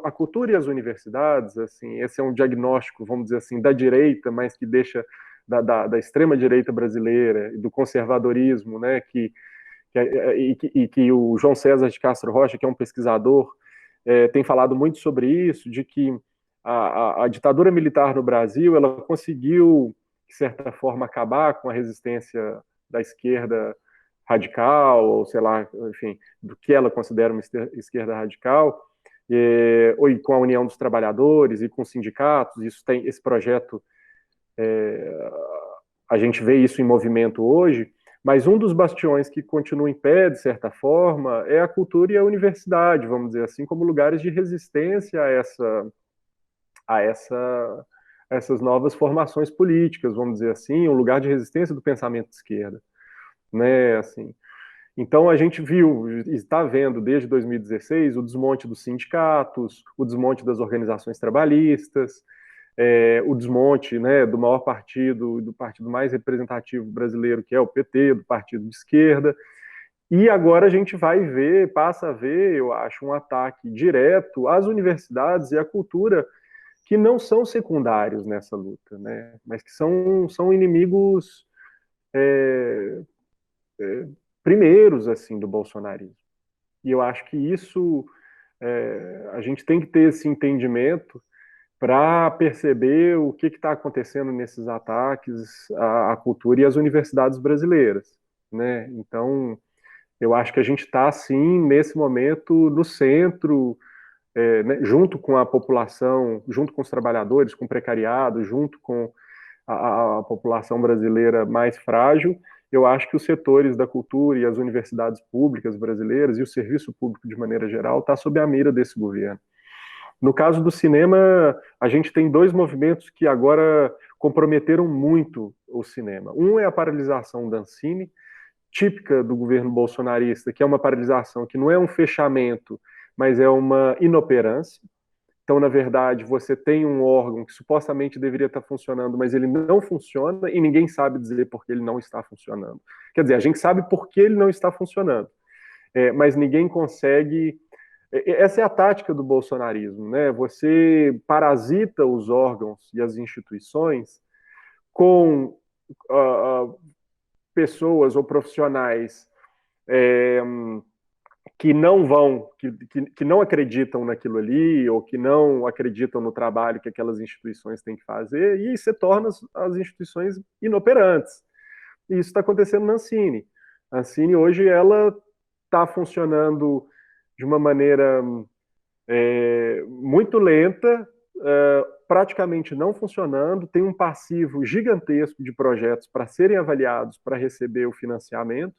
Speaker 3: a cultura e as universidades, assim, esse é um diagnóstico, vamos dizer assim, da direita, mas que deixa da extrema direita brasileira e do conservadorismo, né, que o João César de Castro Rocha, que é um pesquisador, tem falado muito sobre isso, de que a ditadura militar no Brasil, ela conseguiu, de certa forma, acabar com a resistência da esquerda radical, ou sei lá, enfim, do que ela considera uma esquerda radical, ou com a União dos Trabalhadores e com sindicatos. Isso tem esse projeto, a gente vê isso em movimento hoje, mas um dos bastiões que continua em pé, de certa forma, é a cultura e a universidade, vamos dizer assim, como lugares de resistência a essas novas formações políticas, vamos dizer assim, um lugar de resistência do pensamento de esquerda, né, assim. Então, a gente viu, está vendo desde 2016, o desmonte dos sindicatos, o desmonte das organizações trabalhistas, o desmonte, né, do maior partido, do partido mais representativo brasileiro, que é o PT, do partido de esquerda. E agora a gente passa a ver, eu acho, um ataque direto às universidades e à cultura, que não são secundários nessa luta, né, mas que são inimigos primeiros, assim, do bolsonarismo. E eu acho que isso, a gente tem que ter esse entendimento para perceber o que está acontecendo nesses ataques à cultura e às universidades brasileiras, né? Então, eu acho que a gente está, sim, nesse momento, no centro, né, junto com a população, junto com os trabalhadores, com o precariado, junto com a população brasileira mais frágil. Eu acho que os setores da cultura e as universidades públicas brasileiras e o serviço público de maneira geral está sob a mira desse governo. No caso do cinema, a gente tem dois movimentos que agora comprometeram muito o cinema. Um é a paralisação da Ancine, típica do governo bolsonarista, que é uma paralisação que não é um fechamento, mas é uma inoperância. Então, na verdade, você tem um órgão que supostamente deveria estar funcionando, mas ele não funciona e ninguém sabe dizer por que ele não está funcionando. Quer dizer, a gente sabe por que ele não está funcionando, mas ninguém consegue. Essa é a tática do bolsonarismo, né? Você parasita os órgãos e as instituições com pessoas ou profissionais que não acreditam naquilo ali, ou que não acreditam no trabalho que aquelas instituições têm que fazer, e você torna as instituições inoperantes. E isso está acontecendo na Ancine. A Ancine hoje ela está funcionando de uma maneira muito lenta, praticamente não funcionando, tem um passivo gigantesco de projetos para serem avaliados, para receber o financiamento,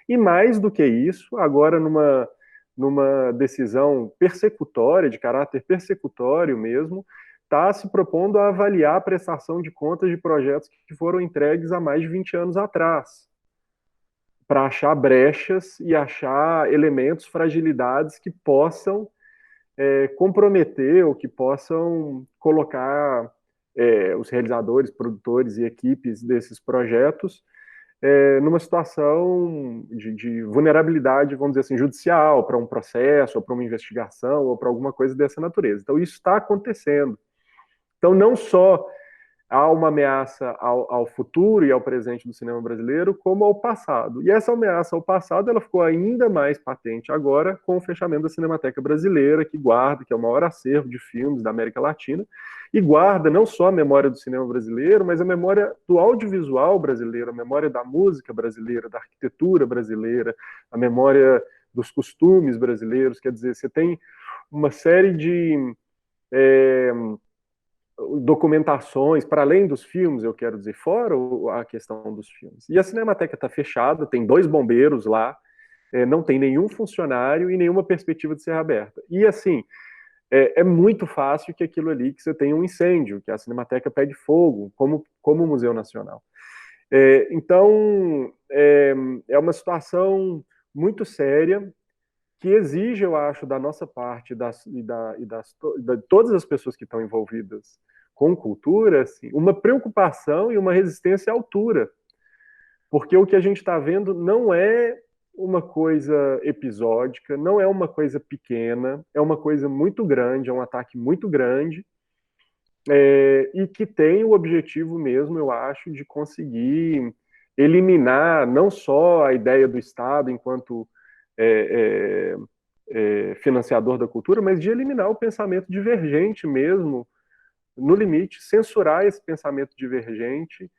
Speaker 3: e mais do que isso, agora numa decisão persecutória, de caráter persecutório mesmo, está se propondo a avaliar a prestação de contas de projetos que foram entregues há mais de 20 anos atrás, para achar brechas e achar elementos, fragilidades que possam comprometer ou que possam colocar os realizadores, produtores e equipes desses projetos numa situação de vulnerabilidade, vamos dizer assim, judicial, para um processo, ou para uma investigação, ou para alguma coisa dessa natureza. Então, isso está acontecendo. Então, não só há uma ameaça ao futuro e ao presente do cinema brasileiro, como ao passado. E essa ameaça ao passado ela ficou ainda mais patente agora com o fechamento da Cinemateca Brasileira, que é o maior acervo de filmes da América Latina, e guarda não só a memória do cinema brasileiro, mas a memória do audiovisual brasileiro, a memória da música brasileira, da arquitetura brasileira, a memória dos costumes brasileiros. Quer dizer, você tem uma série de documentações, para além dos filmes, eu quero dizer, fora a questão dos filmes. E a Cinemateca está fechada, tem 2 bombeiros lá, não tem nenhum funcionário e nenhuma perspectiva de ser aberta. E assim, é muito fácil que aquilo ali, que você tenha um incêndio, que a Cinemateca pegue fogo, como o Museu Nacional. Então, é uma situação muito séria, que exige, eu acho, da nossa parte de todas as pessoas que estão envolvidas com cultura, assim, uma preocupação e uma resistência à altura. Porque o que a gente está vendo não é uma coisa episódica, não é uma coisa pequena, é uma coisa muito grande, é um ataque muito grande, e que tem o objetivo mesmo, eu acho, de conseguir eliminar não só a ideia do Estado enquanto financiador da cultura, mas de eliminar o pensamento divergente mesmo, no limite, censurar esse pensamento divergente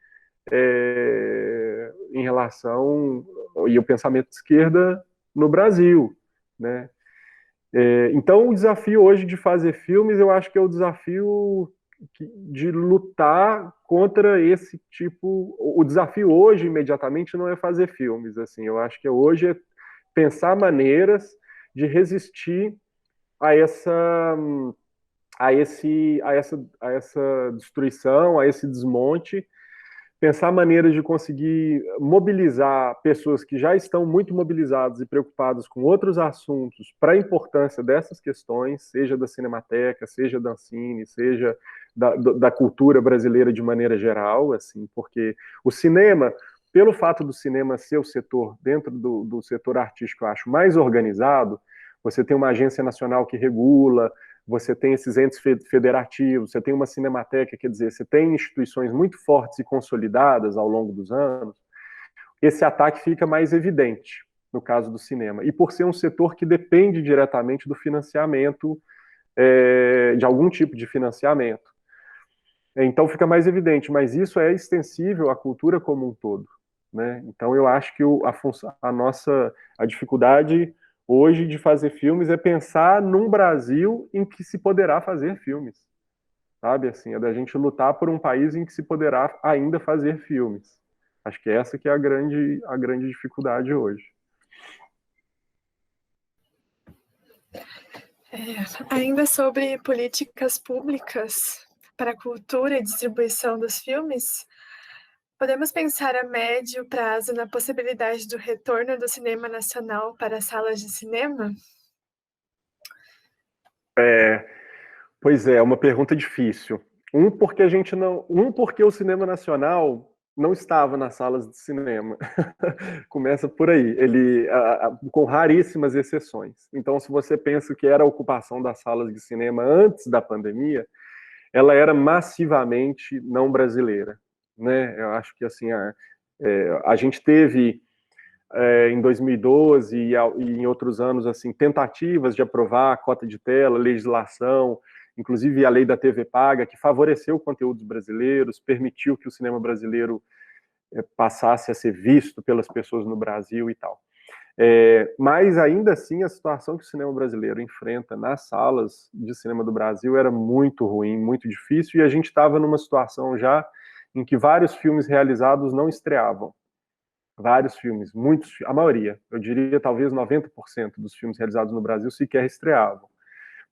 Speaker 3: em relação e o pensamento de esquerda no Brasil, né? Então, o desafio hoje de fazer filmes, eu acho que é o desafio de lutar contra esse tipo. O desafio hoje, imediatamente, não é fazer filmes. Assim, eu acho que hoje é pensar maneiras de resistir a essa destruição, a esse desmonte, pensar maneiras de conseguir mobilizar pessoas que já estão muito mobilizadas e preocupadas com outros assuntos para a importância dessas questões, seja da Cinemateca, seja da Ancine, seja da cultura brasileira de maneira geral, assim, porque o cinema, pelo fato do cinema ser o setor, dentro do setor artístico, eu acho, mais organizado, você tem uma agência nacional que regula, você tem esses entes federativos, você tem uma cinemateca, quer dizer, você tem instituições muito fortes e consolidadas ao longo dos anos, esse ataque fica mais evidente no caso do cinema. E por ser um setor que depende diretamente do financiamento, de algum tipo de financiamento. Então fica mais evidente, mas isso é extensível à cultura como um todo, né? Então eu acho que a dificuldade hoje de fazer filmes é pensar num Brasil em que se poderá fazer filmes, sabe? Assim, é da gente lutar por um país em que se poderá ainda fazer filmes. Acho que essa que é a grande dificuldade hoje.
Speaker 4: Ainda sobre políticas públicas para a cultura e distribuição dos filmes, podemos pensar a médio prazo na possibilidade do retorno do cinema nacional para as salas de cinema?
Speaker 3: Pois é uma pergunta difícil. Porque o cinema nacional não estava nas salas de cinema. Começa por aí, com raríssimas exceções. Então, se você pensa que era a ocupação das salas de cinema antes da pandemia, ela era massivamente não brasileira, né? Eu acho que assim a gente teve em 2012 e em outros anos assim tentativas de aprovar a cota de tela, legislação, inclusive a lei da TV paga, que favoreceu conteúdos brasileiros, permitiu que o cinema brasileiro passasse a ser visto pelas pessoas no Brasil e tal. Mas ainda assim a situação que o cinema brasileiro enfrenta nas salas de cinema do Brasil era muito ruim, muito difícil, e a gente estava numa situação já em que vários filmes realizados não estreavam. Vários filmes, a maioria, eu diria talvez 90% dos filmes realizados no Brasil sequer estreavam,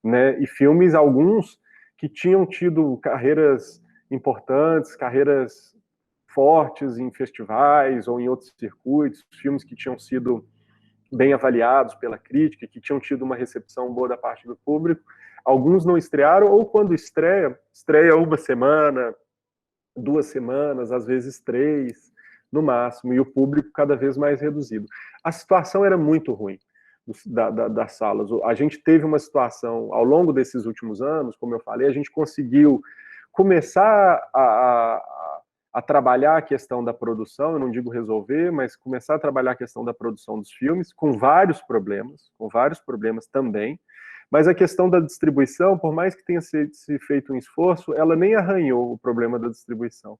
Speaker 3: né? E filmes, alguns, que tinham tido carreiras importantes, carreiras fortes em festivais ou em outros circuitos, filmes que tinham sido bem avaliados pela crítica, que tinham tido uma recepção boa da parte do público, alguns não estrearam, ou quando estreia uma semana, 2 semanas, às vezes 3, no máximo, e o público cada vez mais reduzido. A situação era muito ruim das salas. A gente teve uma situação, ao longo desses últimos anos, como eu falei, a gente conseguiu começar a trabalhar a questão da produção, eu não digo resolver, mas começar a trabalhar a questão da produção dos filmes, com vários problemas também, mas a questão da distribuição, por mais que tenha se feito um esforço, ela nem arranhou o problema da distribuição.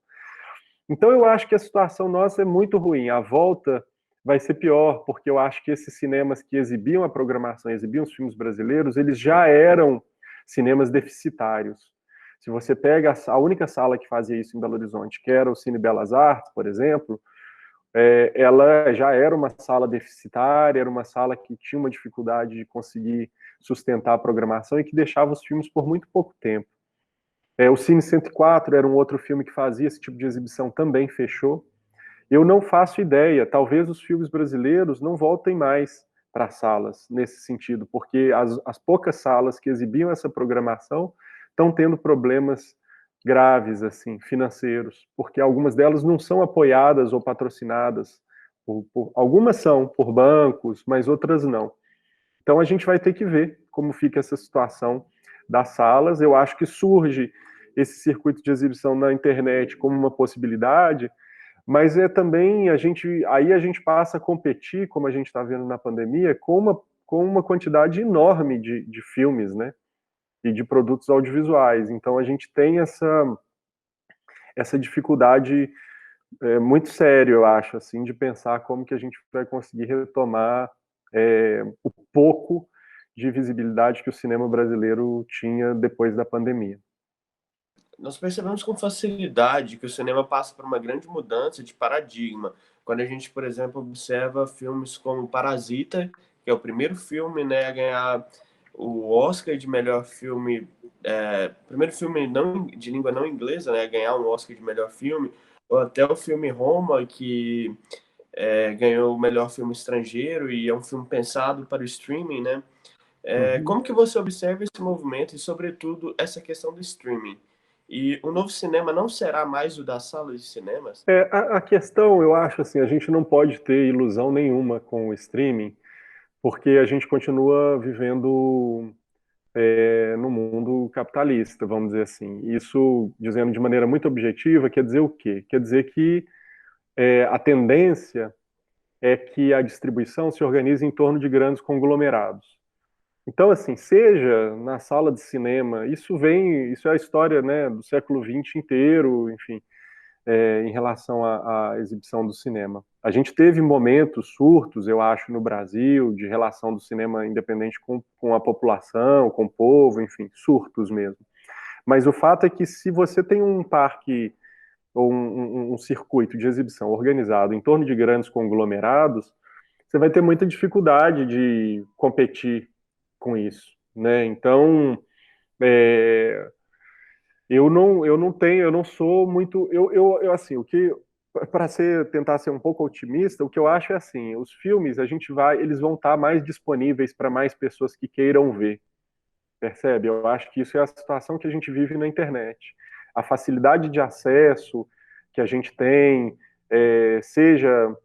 Speaker 3: Então eu acho que a situação nossa é muito ruim, a volta vai ser pior, porque eu acho que esses cinemas que exibiam a programação, exibiam os filmes brasileiros, eles já eram cinemas deficitários. Se você pega a única sala que fazia isso em Belo Horizonte, que era o Cine Belas Artes, por exemplo, ela já era uma sala deficitária, era uma sala que tinha uma dificuldade de conseguir sustentar a programação e que deixava os filmes por muito pouco tempo. O Cine 104 era um outro filme que fazia esse tipo de exibição, também fechou. Eu não faço ideia, talvez os filmes brasileiros não voltem mais para as salas, nesse sentido, porque as poucas salas que exibiam essa programação estão tendo problemas graves, assim, financeiros, porque algumas delas não são apoiadas ou patrocinadas, algumas são por bancos, mas outras não. Então a gente vai ter que ver como fica essa situação das salas. Eu acho que surge esse circuito de exibição na internet como uma possibilidade, mas é também a gente passa a competir, como a gente está vendo na pandemia, com uma quantidade enorme de filmes, né? E de produtos audiovisuais. Então a gente tem essa dificuldade muito séria, eu acho, assim, de pensar como que a gente vai conseguir retomar o pouco de visibilidade que o cinema brasileiro tinha depois da pandemia.
Speaker 5: Nós percebemos com facilidade que o cinema passa por uma grande mudança de paradigma. Quando a gente, por exemplo, observa filmes como Parasita, que é o primeiro filme, né, a ganhar o Oscar de melhor filme, primeiro filme de língua não inglesa, né, a ganhar um Oscar de melhor filme, ou até o filme Roma, que ganhou o melhor filme estrangeiro e é um filme pensado para o streaming, né? Como que você observa esse movimento e, sobretudo, essa questão do streaming? E o novo cinema não será mais o das salas de cinemas?
Speaker 3: A questão, eu acho, assim, a gente não pode ter ilusão nenhuma com o streaming, porque a gente continua vivendo no mundo capitalista, vamos dizer assim. Isso, dizendo de maneira muito objetiva, quer dizer o quê? Quer dizer que a tendência é que a distribuição se organize em torno de grandes conglomerados. Então, assim, seja na sala de cinema, isso é a história, né, do século XX inteiro, enfim, em relação à exibição do cinema. A gente teve momentos, surtos, eu acho, no Brasil, de relação do cinema independente com a população, com o povo, enfim, surtos mesmo. Mas o fato é que se você tem um parque ou um circuito de exibição organizado em torno de grandes conglomerados, você vai ter muita dificuldade de competir com isso, né? Então, eu não sou muito, assim, para tentar ser um pouco otimista, o que eu acho é assim, os filmes eles vão estar mais disponíveis para mais pessoas que queiram ver, percebe? Eu acho que isso é a situação que a gente vive na internet. A facilidade de acesso que a gente tem, seja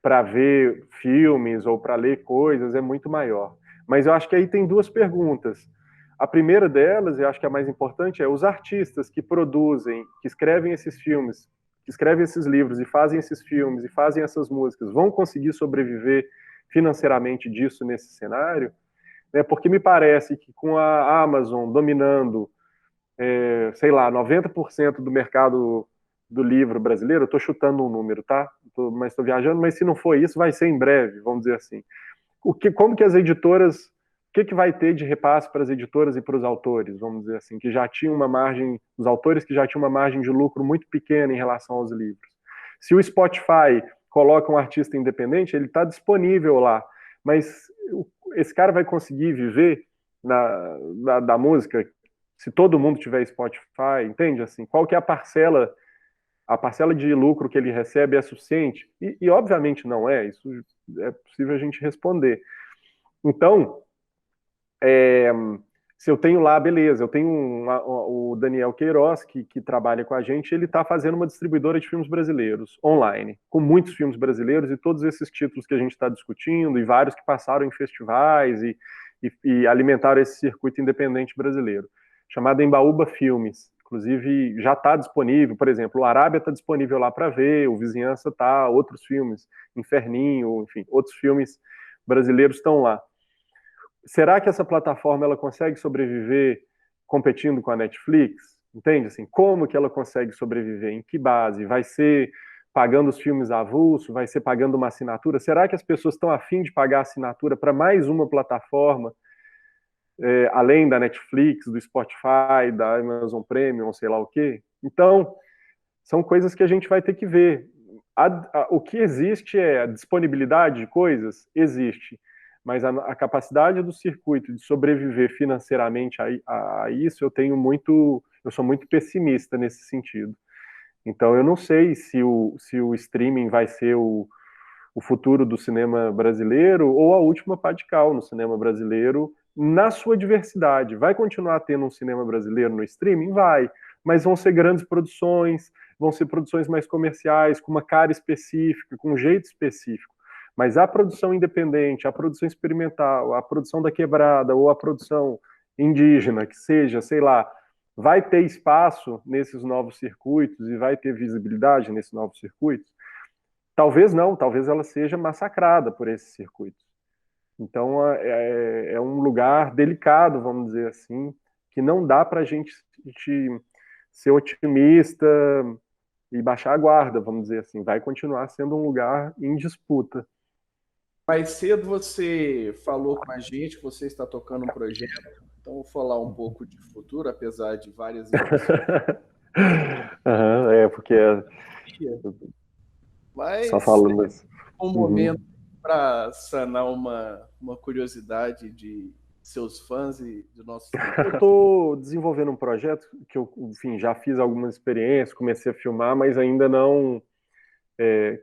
Speaker 3: para ver filmes ou para ler coisas, é muito maior. Mas eu acho que aí tem duas perguntas. A primeira delas, e acho que a mais importante, é os artistas que produzem, que escrevem esses filmes, que escrevem esses livros e fazem esses filmes e fazem essas músicas, vão conseguir sobreviver financeiramente disso nesse cenário? Porque me parece que com a Amazon dominando, sei lá, 90% do mercado do livro brasileiro, eu estou chutando um número, tá? Mas estou viajando, mas se não for isso, vai ser em breve, vamos dizer assim. Como que as editoras, o que vai ter de repasse para as editoras e para os autores, vamos dizer assim, que já tinham uma margem, os autores que já tinham uma margem de lucro muito pequena em relação aos livros. Se o Spotify coloca um artista independente, ele está disponível lá, mas esse cara vai conseguir viver da música se todo mundo tiver Spotify, entende? Assim, qual que é a parcela de lucro que ele recebe é suficiente? E obviamente não é, isso é possível a gente responder. Então, se eu tenho lá, beleza, eu tenho o Daniel Queiroz, que trabalha com a gente, ele está fazendo uma distribuidora de filmes brasileiros, online, com muitos filmes brasileiros e todos esses títulos que a gente está discutindo, e vários que passaram em festivais e alimentaram esse circuito independente brasileiro, chamado Embaúba Filmes. Inclusive, já está disponível, por exemplo, o Arábia está disponível lá para ver, o Vizinhança está, outros filmes, Inferninho, enfim, outros filmes brasileiros estão lá. Será que essa plataforma ela consegue sobreviver competindo com a Netflix? Entende? Assim, como que ela consegue sobreviver? Em que base? Vai ser pagando os filmes avulso? Vai ser pagando uma assinatura? Será que as pessoas estão a fim de pagar assinatura para mais uma plataforma, além da Netflix, do Spotify, da Amazon Premium, sei lá o quê? Então, são coisas que a gente vai ter que ver. O que existe é a disponibilidade de coisas? Existe. Mas a capacidade do circuito de sobreviver financeiramente a isso, eu sou muito pessimista nesse sentido. Então, eu não sei se o streaming vai ser o futuro do cinema brasileiro ou a última pá de cal no cinema brasileiro, na sua diversidade. Vai continuar tendo um cinema brasileiro no streaming? Vai. mas vão ser grandes produções, vão ser produções mais comerciais, com uma cara específica, com um jeito específico. Mas a produção independente, a produção experimental, a produção da quebrada ou a produção indígena, que seja, sei lá, vai ter espaço nesses novos circuitos e vai ter visibilidade nesses novos circuitos? Talvez não, talvez ela seja massacrada por esses circuitos. Então é um lugar delicado, vamos dizer assim, que não dá para a gente ser otimista e baixar a guarda, vamos dizer assim. Vai continuar sendo um lugar em disputa.
Speaker 2: Mais cedo você falou com a gente que você está tocando um projeto, então vou falar um pouco de futuro, apesar de várias
Speaker 3: porque
Speaker 2: mas
Speaker 3: só falando assim.
Speaker 2: Um momento para sanar uma curiosidade de seus fãs e do nosso.
Speaker 3: Eu estou desenvolvendo um projeto que eu, enfim, já fiz algumas experiências, comecei a filmar, mas ainda não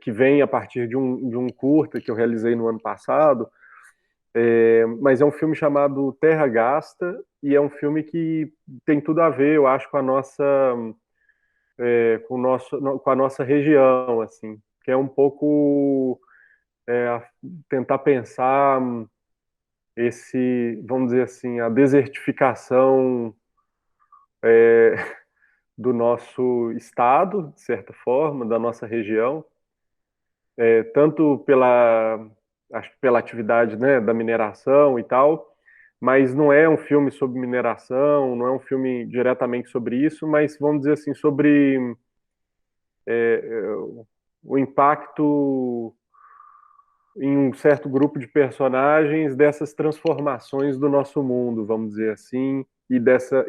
Speaker 3: que vem a partir de um curta que eu realizei no ano passado, mas é um filme chamado Terra Gasta, e é um filme que tem tudo a ver, eu acho, com a nossa com a nossa região, assim, que é um pouco tentar pensar vamos dizer assim, a desertificação do nosso estado, de certa forma, da nossa região, tanto acho que pela atividade, né, da mineração e tal, mas não é um filme sobre mineração, não é um filme diretamente sobre isso, mas vamos dizer assim, sobre o impacto em um certo grupo de personagens dessas transformações do nosso mundo, vamos dizer assim, e dessa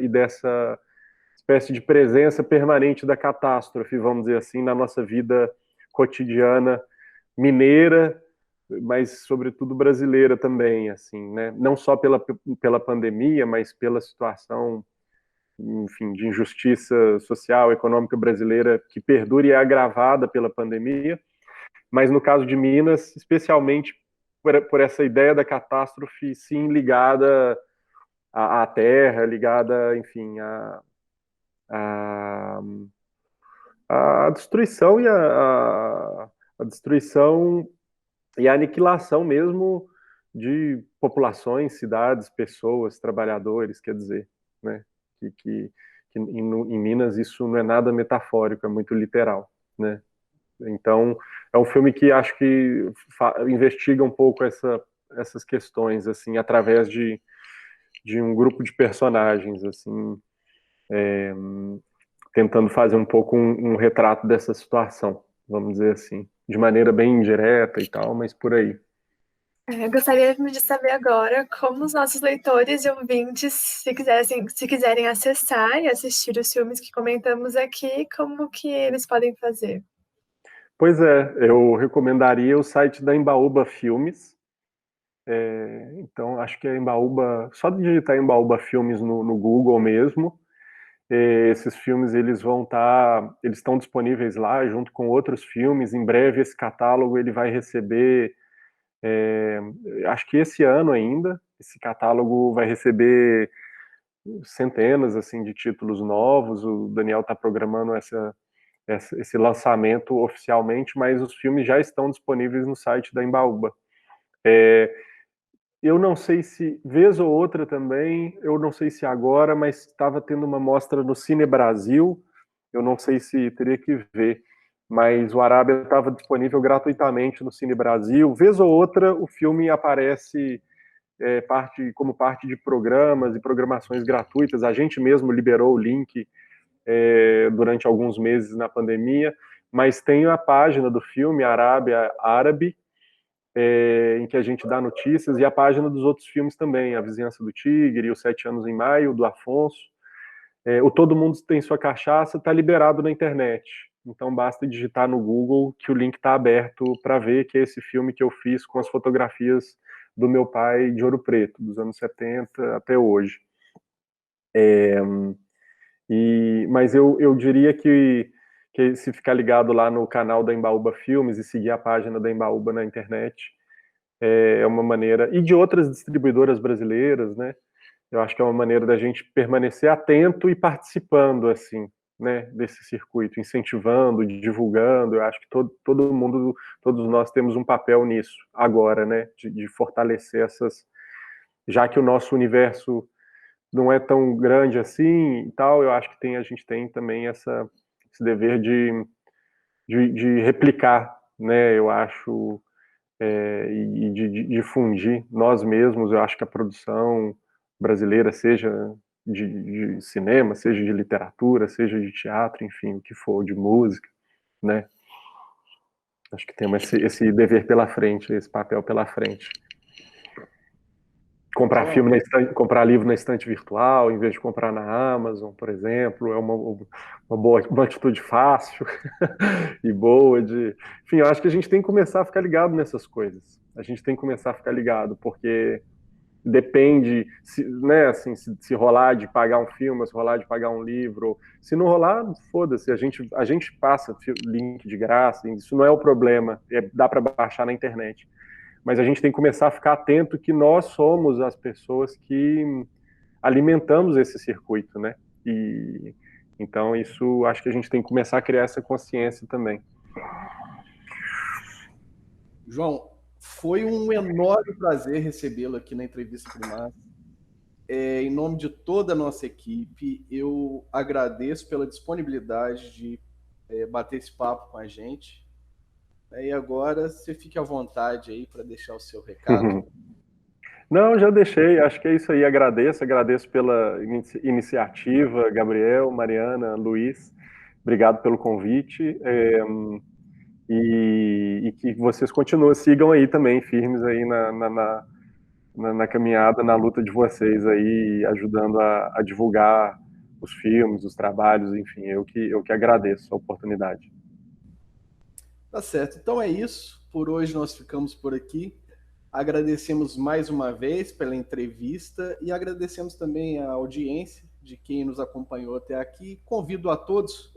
Speaker 3: espécie de presença permanente da catástrofe, vamos dizer assim, na nossa vida cotidiana mineira, mas sobretudo brasileira também, assim, né? Não só pela pandemia, mas pela situação, enfim, de injustiça social, econômica brasileira que perdura e é agravada pela pandemia, mas no caso de Minas, especialmente por essa ideia da catástrofe, sim, ligada à terra, ligada, enfim, a destruição a destruição e a aniquilação mesmo de populações, cidades, pessoas, trabalhadores, quer dizer, né? Que em Minas isso não é nada metafórico, é muito literal, né? Então é um filme que acho que investiga um pouco essas questões, assim, através de um grupo de personagens, assim, tentando fazer um pouco um retrato dessa situação, vamos dizer assim, de maneira bem indireta e tal, mas por aí.
Speaker 4: Gostaria de saber agora como os nossos leitores e ouvintes, se quiserem acessar e assistir os filmes que comentamos aqui, como que eles podem fazer?
Speaker 3: Pois é, eu recomendaria o site da Embaúba Filmes. Então, acho que a Embaúba, só digitar Embaúba Filmes no Google mesmo, esses filmes eles estão disponíveis lá junto com outros filmes. Em breve esse catálogo ele vai receber, acho que esse ano ainda, esse catálogo vai receber centenas assim de títulos novos. O Daniel está programando esse lançamento oficialmente, mas os filmes já estão disponíveis no site da Embaúba. Eu não sei se, vez ou outra também, eu não sei se agora, mas estava tendo uma mostra no Cine Brasil, eu não sei se teria que ver, mas o Arábia estava disponível gratuitamente no Cine Brasil. Vez ou outra o filme aparece como parte de programas e programações gratuitas. A gente mesmo liberou o link durante alguns meses na pandemia, mas tem a página do filme, Arábia Árabe, em que a gente dá notícias, e a página dos outros filmes também, A Vizinhança do Tigre, Os 7 Anos em Maio, do Afonso. O Todo Mundo Tem Sua Cachaça está liberado na internet, então basta digitar no Google que o link está aberto para ver, que é esse filme que eu fiz com as fotografias do meu pai de Ouro Preto, dos anos 70 até hoje. Mas eu diria que se ficar ligado lá no canal da Embaúba Filmes e seguir a página da Embaúba na internet, é uma maneira, e de outras distribuidoras brasileiras, né? Eu acho que é uma maneira da gente permanecer atento e participando, assim, né, desse circuito, incentivando, divulgando. Eu acho que todo mundo, todos nós temos um papel nisso agora, né, de fortalecer essas, já que o nosso universo não é tão grande assim e tal, eu acho que a gente tem também esse dever de replicar, né, eu acho, e de difundir nós mesmos. Eu acho que a produção brasileira, seja de cinema, seja de literatura, seja de teatro, enfim, o que for, de música, né? Acho que temos esse dever pela frente, esse papel pela frente. Comprar filme na estante, comprar livro na estante virtual, em vez de comprar na Amazon, por exemplo, é uma atitude fácil e boa de... Enfim, eu acho que a gente tem que começar a ficar ligado nessas coisas. A gente tem que começar a ficar ligado, porque depende, né, assim, se rolar de pagar um filme, se rolar de pagar um livro, se não rolar, foda-se, a gente passa link de graça, isso não é o problema, dá para baixar na internet. Mas a gente tem que começar a ficar atento que nós somos as pessoas que alimentamos esse circuito, né? E então isso, acho que a gente tem que começar a criar essa consciência também.
Speaker 2: João, foi um enorme prazer recebê-lo aqui na Entrevista Primaz. Em nome de toda a nossa equipe, eu agradeço pela disponibilidade de bater esse papo com a gente. E agora você fique à vontade aí para deixar o seu recado.
Speaker 3: Não, já deixei, acho que é isso aí. Agradeço pela iniciativa, Gabriel, Mariana, Luiz, obrigado pelo convite, e que vocês sigam aí também, firmes aí na caminhada, na luta de vocês aí, ajudando a divulgar os filmes, os trabalhos, enfim, eu que agradeço a oportunidade.
Speaker 2: Tá certo, então é isso. Por hoje nós ficamos por aqui. Agradecemos mais uma vez pela entrevista e agradecemos também a audiência de quem nos acompanhou até aqui. Convido a todos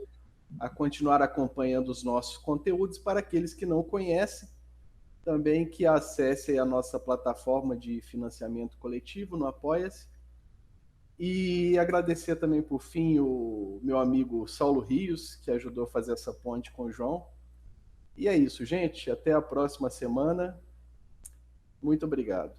Speaker 2: a continuar acompanhando os nossos conteúdos. Para aqueles que não conhecem, também que acessem a nossa plataforma de financiamento coletivo no Apoia-se. E agradecer também, por fim, o meu amigo Saulo Rios, que ajudou a fazer essa ponte com o João. E é isso, gente. Até a próxima semana. Muito obrigado.